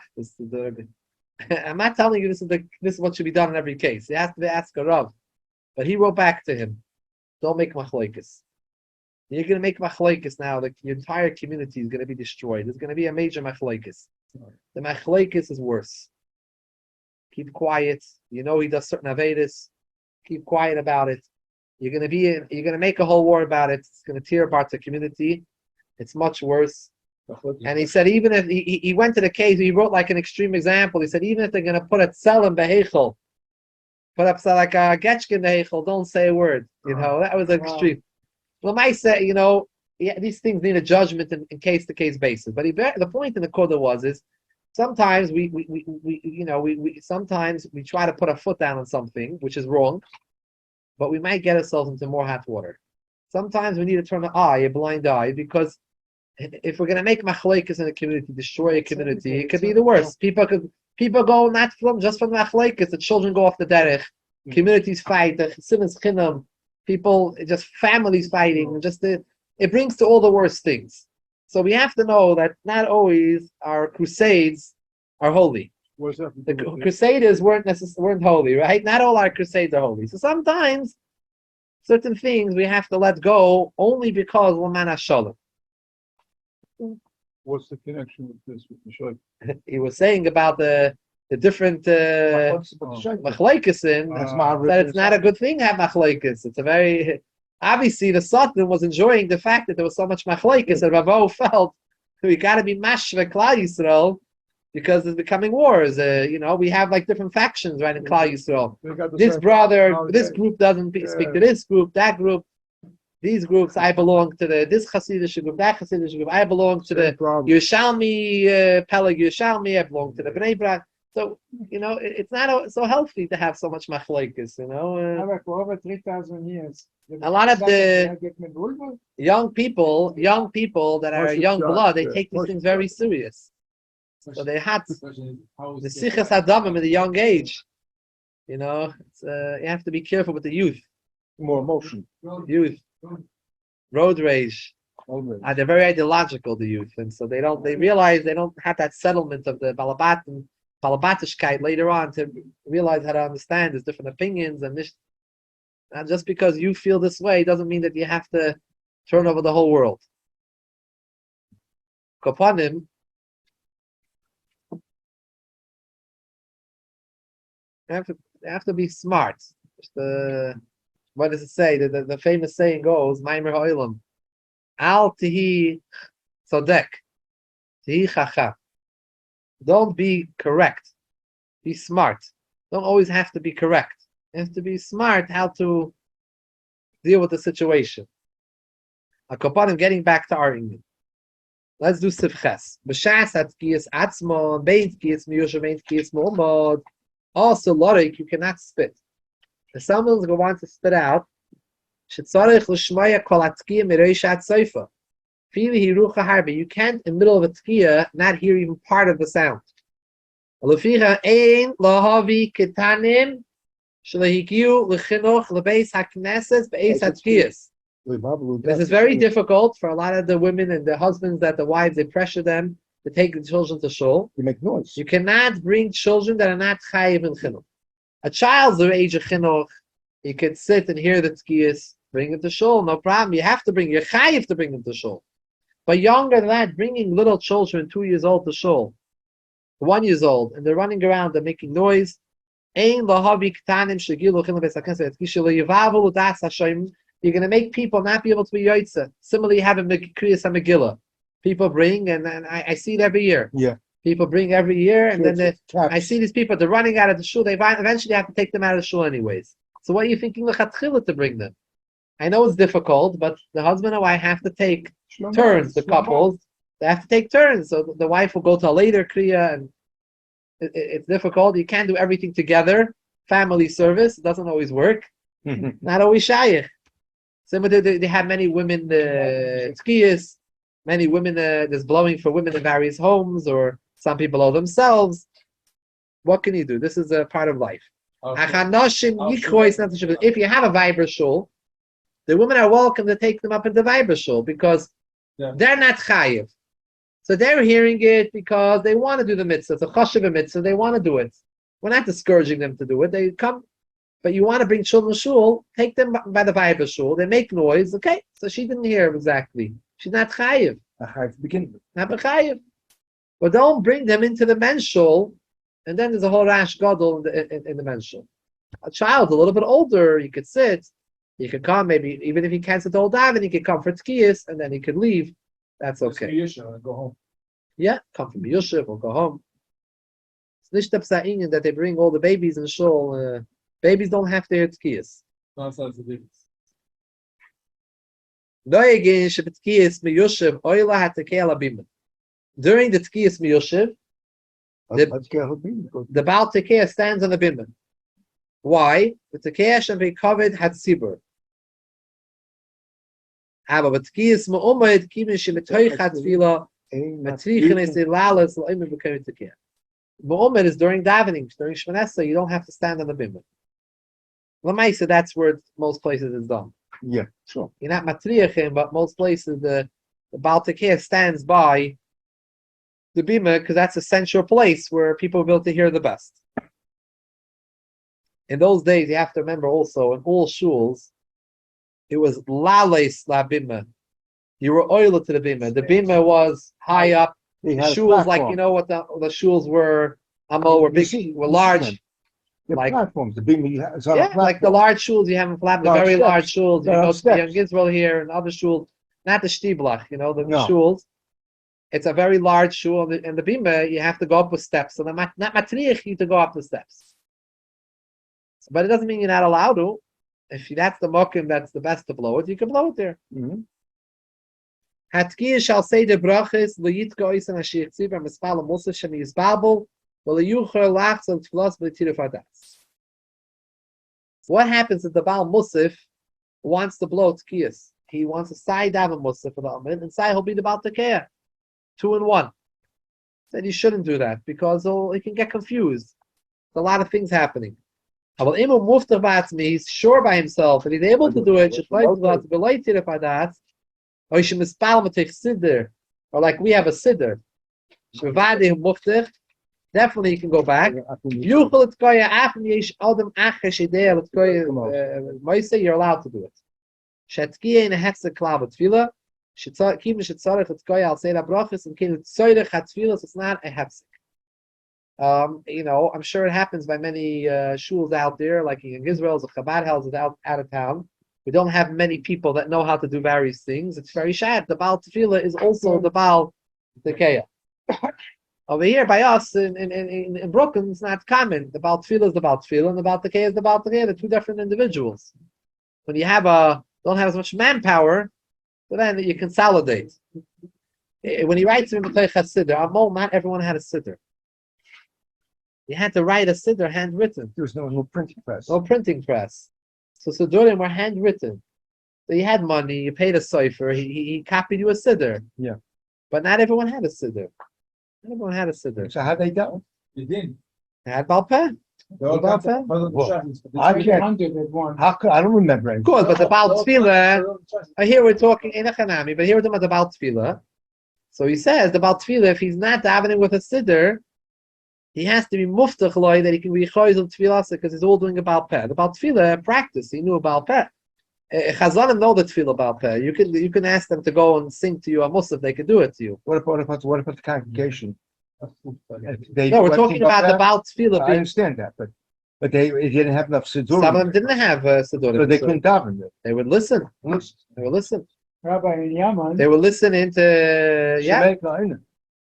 I'm not telling you this is what should be done in every case. You have to ask a Rav. But he wrote back to him, don't make machlokes. You're going to make machlokes now, like your entire community is going to be destroyed. There's going to be a major machlokes. The machlokes is worse. Keep quiet. He does certain avedis. Keep quiet about it. You're going to make a whole war about it. It's going to tear apart the community. It's much worse. And he said, even if he went to the case, he wrote like an extreme example. He said, even if they're going to put a tzelem behechel, put up like a getchkin behechel, don't say a word. That was extreme. Well, I say, these things need a judgment in case-to-case basis. But the point in the Kodah is sometimes we sometimes we try to put a foot down on something which is wrong, but we might get ourselves into more hot water. Sometimes we need to turn a blind eye, because if we're going to make machlokes in a community, destroy a community, it could be the worst. People go not just from machlokes. The children go off the derech. Communities fight. The chesimus chinam. People, just families fighting. It brings to all the worst things. So we have to know that not always our crusades are holy. The crusaders weren't holy, right? Not all our crusades are holy. So sometimes certain things we have to let go only because Laman HaShalom. What's the connection with this with Michoel? He was saying about the different machlokes that it's not a good thing to have machlokes. It's a very obviously the Sultan was enjoying the fact that there was so much machlokes, and Rabbi felt we got to be mashve Klal Yisrael because it's becoming wars. We have like different factions right in Klal Yisrael. This group doesn't speak to this group, that group. These groups, I belong to this Hasidic group, that Hasidic group. I belong to the Yerushalmi, Peleg Yerushalmi. I belong to the Bnei Brak. So, it's not so healthy to have so much machlokes, For over 3,000 years. A lot of the young people that are young blood, they take these things very serious. So they had the Sichas Adamim at a young age. You have to be careful with the youth. More emotion. Youth. Road rage. They're very ideological, the youth. And so they realize they don't have that settlement of the Balabatischkeit later on to realize how to understand there's different opinions and this. And just because you feel this way doesn't mean that you have to turn over the whole world. Kopanim, you have to be smart. What does it say? The famous saying goes, Maimer Ha'olam, Al tihi tzodek, tihi chacham. Don't be correct. Be smart. Don't always have to be correct. You have to be smart how to deal with the situation. Akopanim, getting back to argument. Let's do Sivches. B'shas at Tekios atzmon, bein Tekios miyusha, bein Tekios mu'omod. Also, Lorik, you cannot spit. If someone's going to want to spit out, shetzarech l'shmaya kol atkiya mireish at soifa. Fili hirucha harbi. You can't, in the middle of a tkiya, not hear even part of the sound. Leficha ein lahavi ketanim shlehikiu lechinuch lebeis hakneses beis hatkiyas. This is very difficult for a lot of the women and the husbands that the wives, they pressure them to take the children to shul. You make noise. You cannot bring children that are not chayiv in chinuch. A child's the age of chinuch, he can sit and hear the tkiyas, bring him to shul, no problem. You have to you're chayiv to bring him to shul. But younger than that, bringing little children, 2 years old, to shul, 1 year old, and they're running around, they're making noise. You're going to make people not be able to be yoitza. Similarly, you have a Kriyas HaMegillah. People bring, and I see it every year. Yeah. People bring every year, and then I I see these people, they're running out of the shul. They eventually have to take them out of the shul anyways. So what are you thinking lechatchila to bring them? I know it's difficult, but the husband and wife have to take turns. The couples, they have to take turns. So the wife will go to a later kriya, and it's difficult. You can't do everything together. Family service doesn't always work. Not always shayich. Similar, they have many women Tekios, many women there's blowing for women in various homes, or some people blow themselves. What can you do? This is a part of life. If you have a Viber shul, the women are welcome to take them up in the Viber shul because they're not chayiv. So they're hearing it because they want to do the mitzvah. It's a chashuv mitzvah. They want to do it. We're not discouraging them to do it. They come, but you want to bring children to shul, take them by the Viber shul. They make noise. Okay, so she didn't hear exactly. She's not chayiv. Not chayiv. But don't bring them into the men's shul, and then there's a whole rash gadol in the men's shul. A child a little bit older, you could sit. He could come, maybe even if he can't sit the whole daven, he could come for Tekios, and then he could leave. That's okay. Go home. Yeah, come from Yusuf or go home. It's nicht saying that they bring all the babies in shul. Babies don't have to hear Tekios. During the Tekios miyushiv, the Baal Tekios stands on the bimah. Why? The Tekios should be covered had sibur. Aber with Tekios ma'umayid kimin shemetoich had tefillah matrichin is the lalas la'imim becoming Tekios. Ma'umayid is during davening, during Shmoneh, you don't have to stand on the bimah. L'maisa, that's where most places is done. Yeah, sure. You're not matriachim, but most places the Baal Tekios stands by the bima because that's a central place where people will be able to hear the best. In those days, you have to remember also in all shuls, it was lales la bima. You were oil to the bima. The bima was high up. The shuls, like you know what the shuls were, were big, were large. Like platforms, the bima, like the large shuls you have in Flab, the very large shuls. You go to the Young Israel here and other shuls, not the shtiblach, the shuls. It's a very large shul, and the bima you have to go up with steps. So not matriach you to go up the steps. But it doesn't mean you're not allowed to. If that's the mokim, that's the best to blow it, you can blow it there. Hatkiya shall say the brachas leyitko oisan ashir tzibah mispal musa shemi yisbabel v'leyucher lachzon tefillas v'letiruf hadas. What happens if the Baal Musaf wants to blow Tekios? He wants to side daven Musaf for the Amid, and side he'll be the Baal Tekiah. 2 and 1. Said he shouldn't do that because he can get confused. There's a lot of things happening. He's sure by himself and he's able to do it. Or like we have a siddur. Definitely you can go back. You're allowed to do it. It's not a hefsek. I'm sure it happens by many shuls out there, like in Israel, the Chabad house is out of town. We don't have many people that know how to do various things. It's very shad. The Baal Tefillah is also the Baal Tekiah. Over here by us in Brooklyn, it's not common. The Baal Tefillah is the Baal Tefillah, and the Baal Tekiah is the Baal Tekiah. They're two different individuals. When you don't have as much manpower, so then you consolidate. When he writes in Michoel Siddur, not everyone had a siddur. You had to write a siddur handwritten. There was no printing press. No printing press. So siddurim were handwritten. So you had money, you paid a sofer, he copied you a siddur. Yeah. But not everyone had a siddur. Not everyone had a siddur. So how they dealt? You did. They had Baal Peh. I can't. How could I don't remember it. Of course, but the Baal Tefillah, here we're talking in a Chanami, but here we're talking about the Baal Tefillah. So he says the Baal Tefillah, if he's not davening with a siddur, he has to be muftach loy that he can be choiz of Tefillah because he's all doing a Baal Peh. The Baal Tefillah practice, he knew about Peh. Chazanim know the tefillah about Peh. You can ask them to go and sing to you a musaf. They can do it to you. What about the congregation? No, we're talking about the Baal tefillah. I understand that, but they didn't have enough siddur. Some of them didn't have siddur. So they couldn't daven it. They would listen. They would listen. Rabbi in Yemen, They were listening to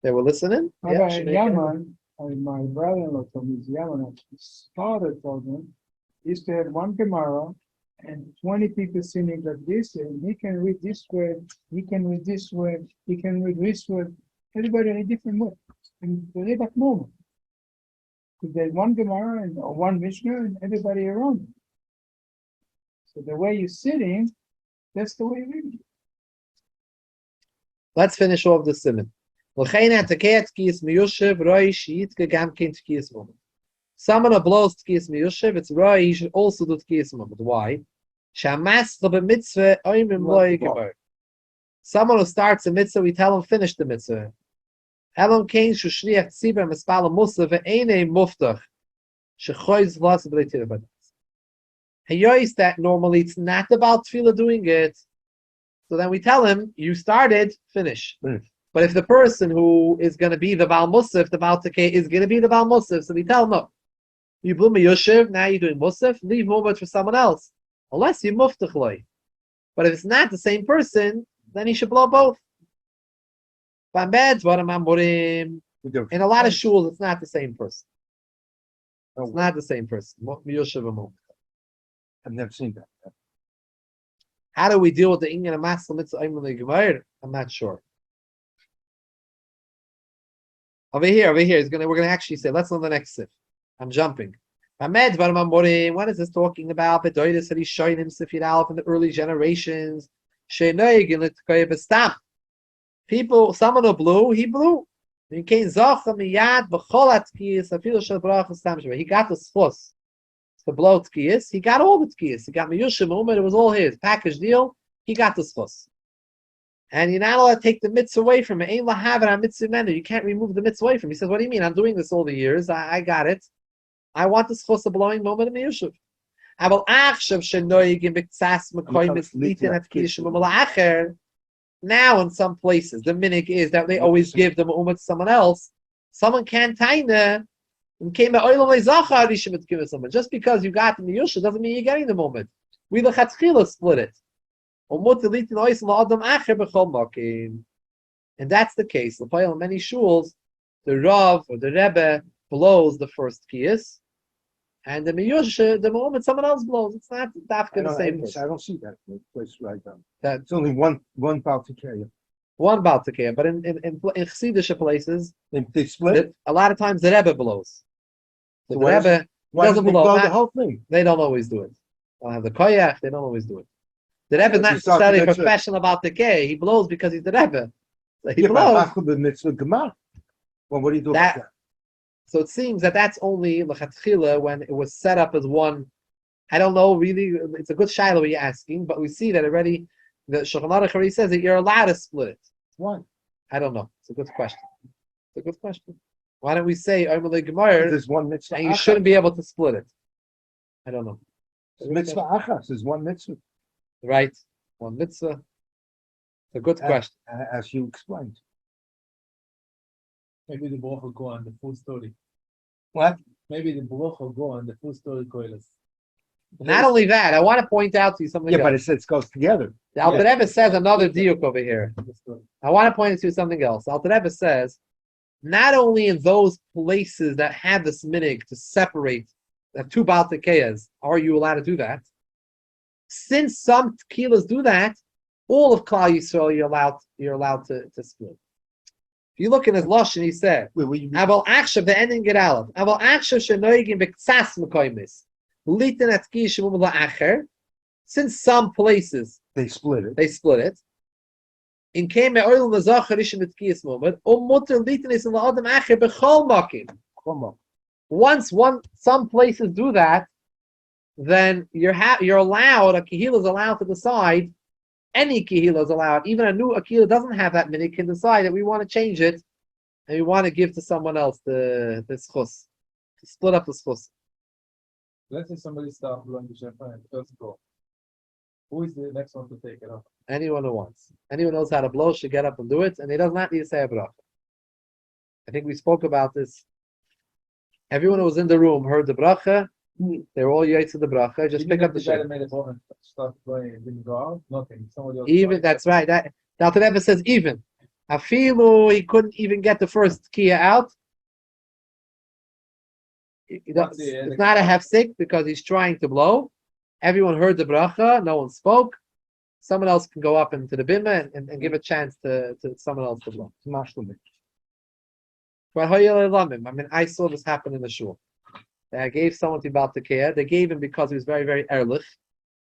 They were listening. Rabbi in Yemen, my brother-in-law told me, Yemen, his father told him, he used to have one Gemara and 20 people singing like this, and he can read this word, he can read this word, he can read this word, everybody in a different way. And they live at moment. Because there's one Gemara and one Mishnah and everybody around you. So the way you're sitting, that's the way you read. Let's finish off the simon. Someone who blows Tekios miyushiv, it's right, he should also do Tekios moment. Why? Someone who starts a mitzvah, we tell him finish the mitzvah. Elam kain shushliach tzibur mispala musav ve'enei muftach shechoyz v'las b'leitir b'das. Hayois that normally it's not about tefillah doing it. So then we tell him, you started, finish. But if the person who is going to be the Baal Musaf, the Baal Tekeh, is going to be the Baal Musaf, so we tell him, no. You blew me Yoshev, now you're doing Musaf, leave moment for someone else. Unless you muftach loy. But if it's not the same person, then he should blow both. In a lot of shuls, it's not the same person. It's not the same person. I've never seen that. How do we deal with the Inyan of Masal Mitzvah Gemara? I'm not sure. Over here, we're gonna actually say, let's learn the next sif. I'm jumping. What is this talking about? Bedoides that he's showing him Sifir Aleph in the early generations. People, someone who blew, he blew. He got the schus to blow Tekios. He got all the Tekios. He got Miyushim Umar, it was all his. Package deal, he got the schus. And you're not allowed to take the mitzvah away from it. Ain't lahav on mitzvah menu. You can't remove the mitzvah away from it. He says, what do you mean? I'm doing this all the years. I got it. I want the schus of blowing moment of Miyushim. Now, in some places, the minig is that they always give the mu'umah to someone else. Someone can't taina and came just because you got the miyusha doesn't mean you're getting the moment. We the chatzchila split it. And that's the case. In many shuls, the Rav or the Rebbe blows the first Tekios, and the miyusha, the moment someone else blows. It's not the same person. I don't see that in place right now. It's only one Baal Tekeh. One Baal Tekeh, but in Chassidish places, they split. A lot of times the Rebbe blows. So the Rebbe doesn't blow the whole thing. They don't always do it. They'll have the koyach. They don't always do it. The Rebbe is not necessarily professional about Tekeh. He blows because he's the Rebbe. So he blows. Well, what do you do about that? So it seems that that's only l'chatchila when it was set up as one. I don't know really. It's a good shaila you're asking, but we see that already. The Shulchan Aruch already says that you're allowed to split it. Why? I don't know. It's a good question. Why don't we say Omer Gemara? There's one mitzvah. And you shouldn't be able to split it. I don't know. Mitzvah achas is one mitzvah. Right. One mitzvah. It's a good question. As you explained. Maybe the Baruch will go on the full story. What? Maybe the Baruch will go on the full story koilas. Not only that, I want to point out to you something else. But it goes together. The Alter Rebbe says another diuk over here. I want to point to you something else. Alter Rebbe says, not only in those places that have this minig to separate the two Baal Tekeyas, are you allowed to do that? Since some tequilas do that, all of Klal Yisrael you're allowed to split. If you look in his lashon, he said, "Aval achshav the ending get aleph. Aval achshav shenoigim b'ktsas mekoymis litin at kishum la'acher." Since some places they split it. In came oil nazachar ishim etkiyas moment. Mutter litin is in la'adam acher b'chol makim. Once some places do that, then you're allowed. A kehila is allowed to decide. Any kehila is allowed. Even a new kehila doesn't have that many can decide that we want to change it and we want to give to someone else the schus, to split up the schus. Let's say somebody starts blowing the shofar and first go. Who is the next one to take it off? Anyone who wants. Anyone knows how to blow should get up and do it, and he does not need to say a bracha. I think we spoke about this. Everyone who was in the room heard the bracha. They were all yaitz of the bracha. Just pick up the guy that shit. made it home and start playing. It didn't go out. Nothing. Somebody else. Even that's right. That the Alter Rebbe says even. Afilu, he couldn't even get the first kia out. It's not a hefsek because he's trying to blow. Everyone heard the bracha. No one spoke. Someone else can go up into the bima and give a chance to someone else to blow. I mean, I saw this happen in the shul. They gave someone to about the care. They gave him because he was very, very ehrlich.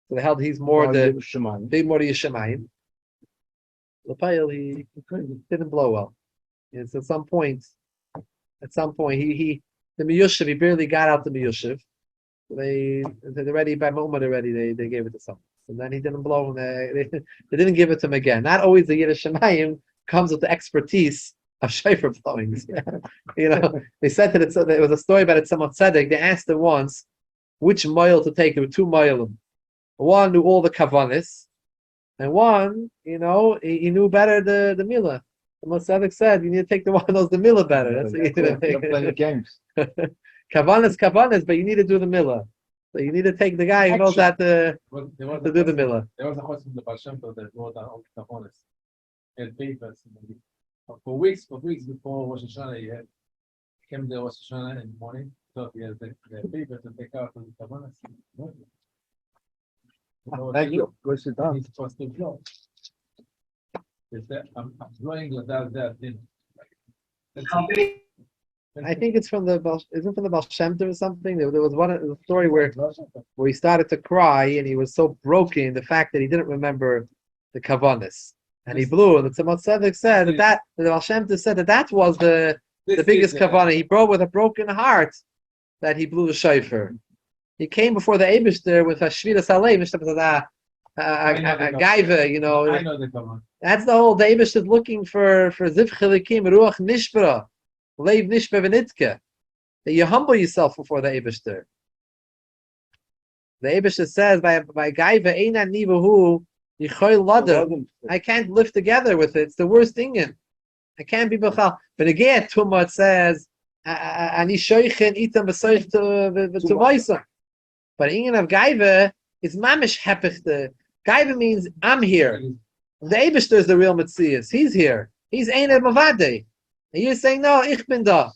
So they held he's more the big more Yishamayim. Lapayel, he didn't blow well. It's at some point, he the miyushiv, he barely got out the miyushiv. They're ready by moment already. They gave it to someone, and then he didn't blow. And they didn't give it to him again. Not always the Yiddish Shemayim comes with the expertise of shofar blowing. They said that there was a story about it. Someone said they asked him once which mile to take. There were 2 miles. One knew all the kavanis, and one, he knew better the milah. The Mosavik said, you need to take the one who knows the milah better. That's what you need to take. Play the games. Kavanis, but you need to do the milah. So you need to take the guy who knows how to do the milah. There was a house from the Parshas that wrote down all the kavanis. He had papers. For weeks before Rosh Hashanah, he came to Rosh Hashanah in the morning. Thought he had the paper to take out the kavanis. Thank you. Go sit down. He's supposed to blow. I'm blowing that thing. I think it's from the Baal Shem Tov or something. There was a story where he started to cry and he was so broken the fact that he didn't remember the kavanis and he blew. And the Tzemach Tzedek said that the Baal Shem Tov said that was the biggest kavanah. He broke with a broken heart that he blew the shofar. He came before the Eibishter with a shvira saleh, a gaiva, I know the kavanah. That's the whole. The Eibishter is looking for ziv chilikim ruach nishbra, leiv nishbra v'nitka. That you humble yourself before the Eibishter. The Eibishter says by gaiva eina nivahu yichoy lada. I can't live together with it. It's the worst thing in. I can't be b'chal. But again, Tumah it says ani shoychen itam b'soich to moisam. But Inyan of Gaiva is mamish hepich. Gaiva means I'm here. The Eibishter is the real Metzias. He's here. He's Ein Mavade. And you're saying, no, ich bin da.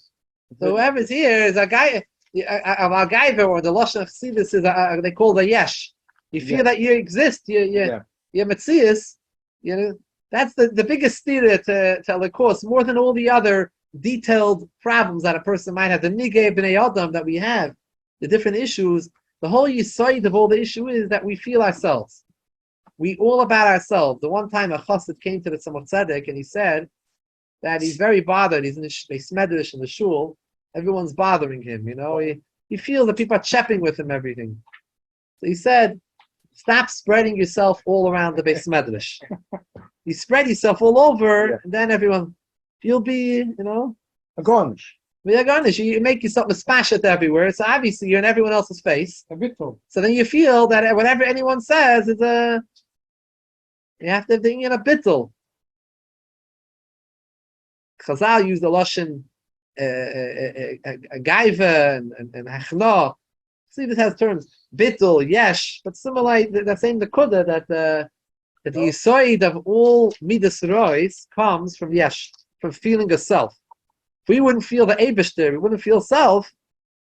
So whoever's here is a guy, a Gaiva, or the Lashon Chassidus is they call the Yesh. You feel that you exist. You're Metzias. That's the biggest stira to Halachos, more than all the other detailed problems that a person might have. The Nigei B'nei Adam that we have, the different issues. The whole yisoid of all the issue is that we feel ourselves. We all about ourselves. The one time a chassid came to the Tzemach Tzedek and he said that he's very bothered. He's in the smedrish in the shul. Everyone's bothering him. He feels that people are chapping with him everything. So he said, stop spreading yourself all around the beis medrash. You spread yourself all over, and then everyone, you'll be, a garnish. You make yourself a spashet everywhere, so obviously you're in everyone else's face. So then you feel that whatever anyone says is you have to think in a bittul. Chazal used the lashon a gaiva and hachna. See, this has terms bittul, yesh, but similar the same the kuda that the yisoid of all midas rois comes from yesh, from feeling a self. If we wouldn't feel the Eibishter, we wouldn't feel self,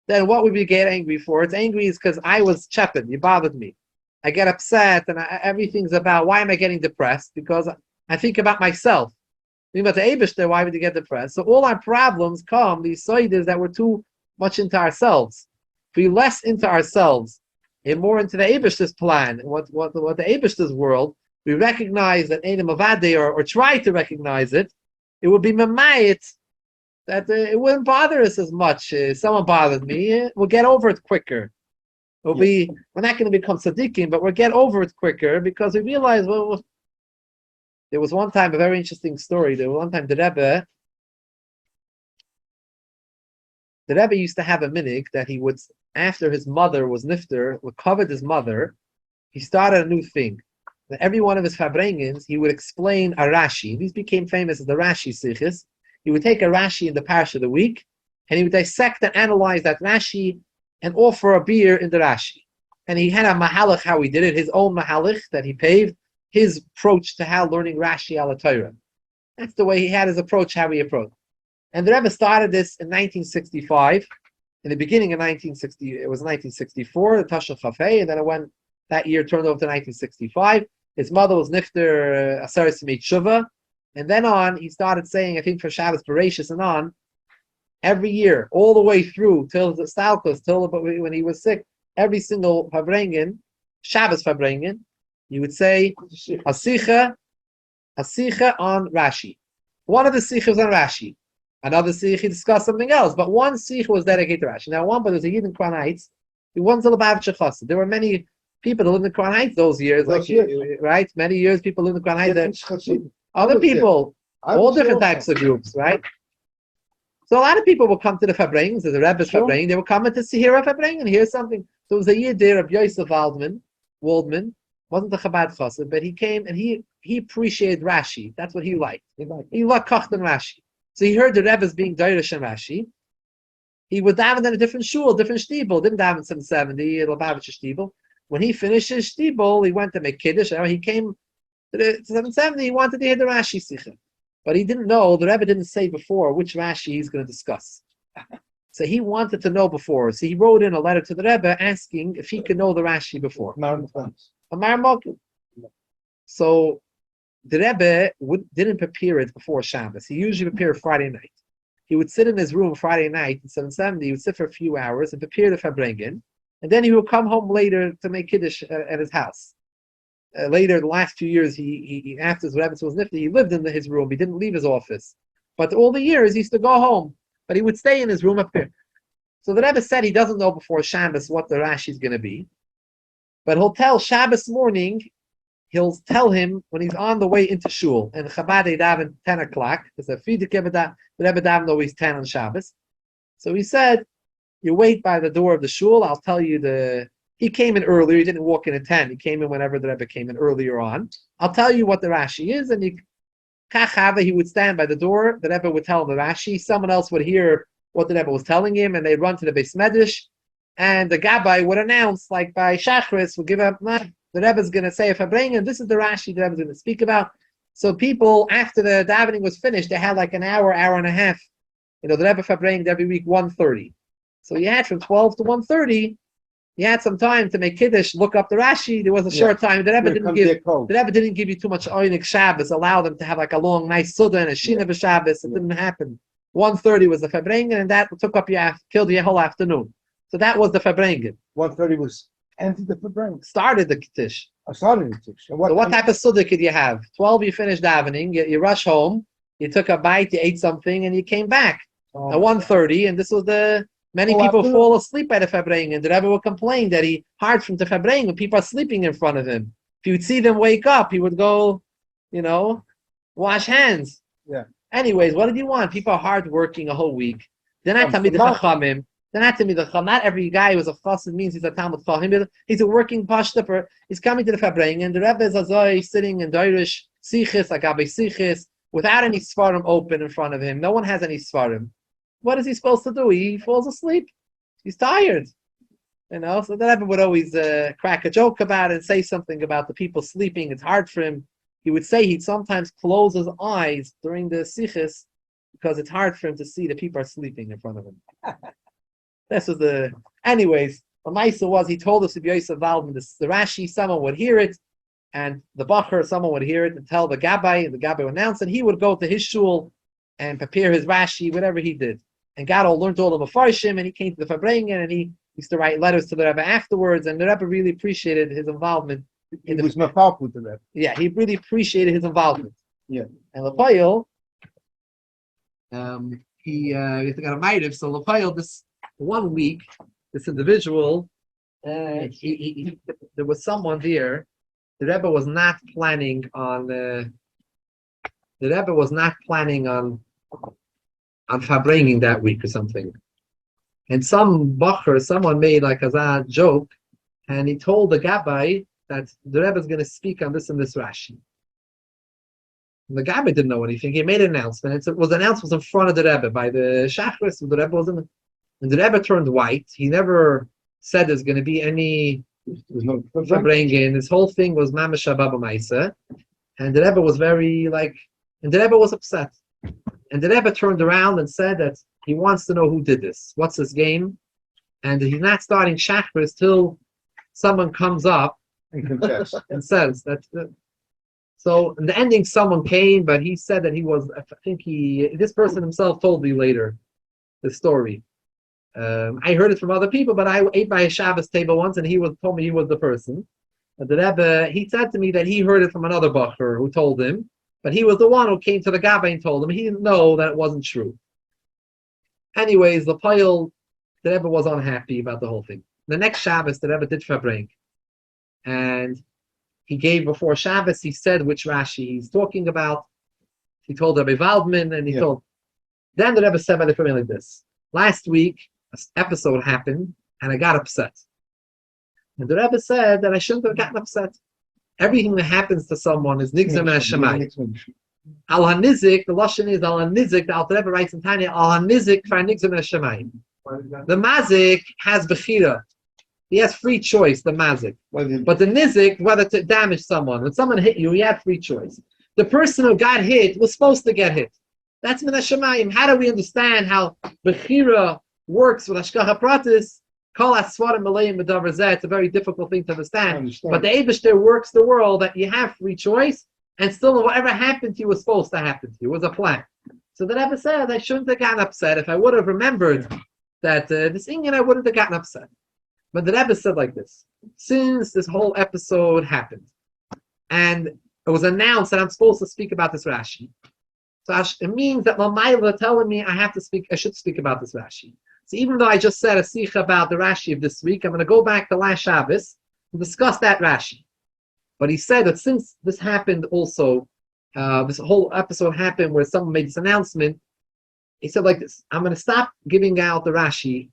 then what would we get angry for? It's angry is because I was chepid, you bothered me. I get upset and everything's about, why am I getting depressed? Because I think about myself. Think about the Eibishter, why would you get depressed? So all our problems come, these soidas that we're too much into ourselves. If we're less into ourselves and more into the Eibishter's plan, what the Eibishter's world, we recognize that Ein Mavadeh or try to recognize it, it would be Mamayit, that it wouldn't bother us as much. Someone bothered me, we'll get over it quicker. We're not going to become tzaddikim, but we'll get over it quicker because we realize, there was one time a very interesting story. There was one time the Rebbe used to have a minig that he would, after his mother was nifter, would cover his mother he started a new thing. That every one of his Farbrengens, he would explain a Rashi. These became famous as the Rashi Sichos. He would take a Rashi in the Parsha of the week, and he would dissect and analyze that Rashi and offer a beer in the Rashi. And he had a mahalach how he did it, his own mahalach that he paved, his approach to how learning Rashi al Torah. That's the way he had his approach, how he approached. And the Rebbe started this in 1965. In the beginning of 1960, it was 1964, the Tashon Chafei, and then it went, that year turned over to 1965. His mother was Nifter Asaris Shuva. And then on, he started saying, I think for Shabbos Bereshis and on, every year, all the way through, till the Stalkos, till when he was sick, every single Farbrengen, Shabbos Farbrengen, you would say, Asicha on Rashi. One of the Sichas on Rashi. Another Sikh, he discussed something else, but one Sikh was dedicated to Rashi. Now, one, but there's a Yid in Crown Heights, he wasn't till about Chassid. There were many people who lived in Crown Heights those years, right? Many years people lived in Crown Heights. Other people, all different types of groups, right? So a lot of people will come to the Farbrengens, the Rebbe's Farbrengen, they will come to see here a Farbrengen and hear something. So it was a Yid there of Yosef Waldman, wasn't the Chabad Chassid, but he came and he appreciated Rashi. That's what he liked. He liked Kochten Rashi. So he heard the Rebbe's being Dirish and Rashi. He would daven in a different shul, different shtibel. Didn't daven 770, Lubavitcher shtibel. When he finished his shtibel, he went to make kiddush. He came to the 770. He wanted to hear the Rashi sikha, but he didn't know. The Rebbe didn't say before which Rashi he's going to discuss. So he wanted to know before. So he wrote in a letter to the Rebbe asking if he could know the Rashi before. So the Rebbe didn't prepare it before Shabbos. He usually prepared Friday night. He would sit in his room Friday night at 770. He would sit for a few hours and prepare the Farbrengen, and then he would come home later to make Kiddush at his house. Later, the last 2 years, he after his Rebbe was nifty, he lived in his room. He didn't leave his office. But all the years, he used to go home. But he would stay in his room up there. So the Rebbe said he doesn't know before Shabbos what the Rashi is going to be. But he'll tell Shabbos morning, he'll tell him when he's on the way into shul. And Chabad they daven 10 o'clock. Because the Rebbe daven always 10 on Shabbos. So he said, you wait by the door of the shul. I'll tell you he came in earlier. He didn't walk in at 10. He came in whenever the Rebbe came in earlier on. I'll tell you what the Rashi is. And he would stand by the door. The Rebbe would tell him the Rashi. Someone else would hear what the Rebbe was telling him. And they'd run to the Beis Medrash. And the Gabbai would announce, like by Shachris, would give up. The Rebbe's going to say, if I bring him, this is the Rashi the Rebbe's going to speak about. So people, after the davening was finished, they had like an hour and a half. The Rebbe Farbrengen every week, 1:30. So you had from 12 to 1:30, you had some time to make Kiddush, look up the Rashi. There was a short time. The Rebbe didn't give you too much Oynik Shabbos, allow them to have like a long, nice Suda and a Shina B'Shabbos. It didn't happen. 1:30 was the Farbrengen, and that took up killed your whole afternoon. So that was the Farbrengen. 1:30 was ended the Farbrengen. Started the Kiddush. Started the Kiddush. So what type of Suda could you have? 12, you finished davening, you rush home, you took a bite, you ate something, and you came back. At 1:30, and this was many people fall asleep by the Farbrengen, and the Rebbe would complain that he hard from the Farbrengen when people are sleeping in front of him. If you would see them wake up, he would go, wash hands. Yeah. Anyways, what did you want? People are hard working a whole week. They're not Talmid Chachamim. Not every guy who is a chassid means he's a Talmud Chacham. He's a working pashta. He's coming to the Farbrengen, and the Rebbe is azoi sitting in Doirish Sichis, Agabe Sichis, without any Svarim open in front of him. No one has any Svarim. What is he supposed to do? He falls asleep. He's tired. So the Rebbe would always crack a joke about it and say something about the people sleeping. It's hard for him. He would say he'd sometimes close his eyes during the Sichis because it's hard for him to see the people are sleeping in front of him. This was anyways, the Maisa was, he told us to be Yosef Waldman, the Rashi, someone would hear it, and the Bacher, someone would hear it and tell the Gabbai, and the Gabbai would announce it. He would go to his shul and prepare his Rashi, whatever he did. And Gadol learned all the Mefarshim, and he came to the Farbrengen, and he used to write letters to the Rebbe afterwards, and the Rebbe really appreciated his involvement. He was mafalk with the Rebbe. Yeah, he really appreciated his involvement. Yeah. And Lepoil, he got a maitiv, so Lepoil, this 1 week, this individual, there was someone there. The Rebbe was not planning on Farbrengen that week or something. And someone made like a joke, and he told the Gabbai that the Rebbe is going to speak on this and this Rashi. And the Rabbi didn't know anything. He made an announcement. It was announced in front of the Rebbe by the Shachris. The Rebbe was in, and the Rebbe turned white. He never said there's going to be any bringing. This whole thing was Mamash Abba Maisa, and the Rebbe was and the Rebbe was upset. And the Rebbe turned around and said that he wants to know who did this. What's this game? And he's not starting Shachris till someone comes up and says that. So in the ending, someone came, but he said that he was. I think this person himself told me later the story. I heard it from other people, but I ate by a Shabbos table once, and told me he was the person. And the Rebbe, he said to me that he heard it from another bacher who told him, but he was the one who came to the Gabbai and told him. He didn't know that it wasn't true. Anyways, the Rebbe was unhappy about the whole thing. The next Shabbos, the Rebbe did Fabrenk, and he gave before Shabbos. He said which Rashi he's talking about. He told Rabbi Waldman, and he told. Then the Rebbe said by the family like this: last week, an episode happened, and I got upset. And the Rebbe said that I shouldn't have gotten upset. Everything that happens to someone is nigzam and hashemayim. Al hanizik, the lashon is al hanizik. The Alter Rebbe writes in Tanya al hanizik for nigzam and hashemayim. The mazik has bechira. He has free choice, the mazik. But the nizik, whether to damage someone, when someone hit you, he had free choice. The person who got hit was supposed to get hit. That's min hashemayim. How do we understand how bechira works with hashgacha pratis? Kol asvarim malayim b'davar zeh. It's a very difficult thing to understand. But the Eibishter works the world that you have free choice, and still whatever happened to you was supposed to happen to you. It was a plan. So the Rebbe said I shouldn't have gotten upset. If I would have remembered that this Indian, I wouldn't have gotten upset. But the Rebbe said like this: since this whole episode happened, and it was announced that I'm supposed to speak about this Rashi, so it means that Lamayla telling me I should speak about this Rashi. So even though I just said a sikha about the Rashi of this week, I'm going to go back to last Shabbos and discuss that Rashi. But he said that since this happened also, this whole episode happened where someone made this announcement, he said like this: I'm going to stop giving out the Rashi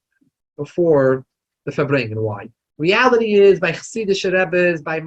before the Fabring. And why? Reality is by Chassidish Rebbes, by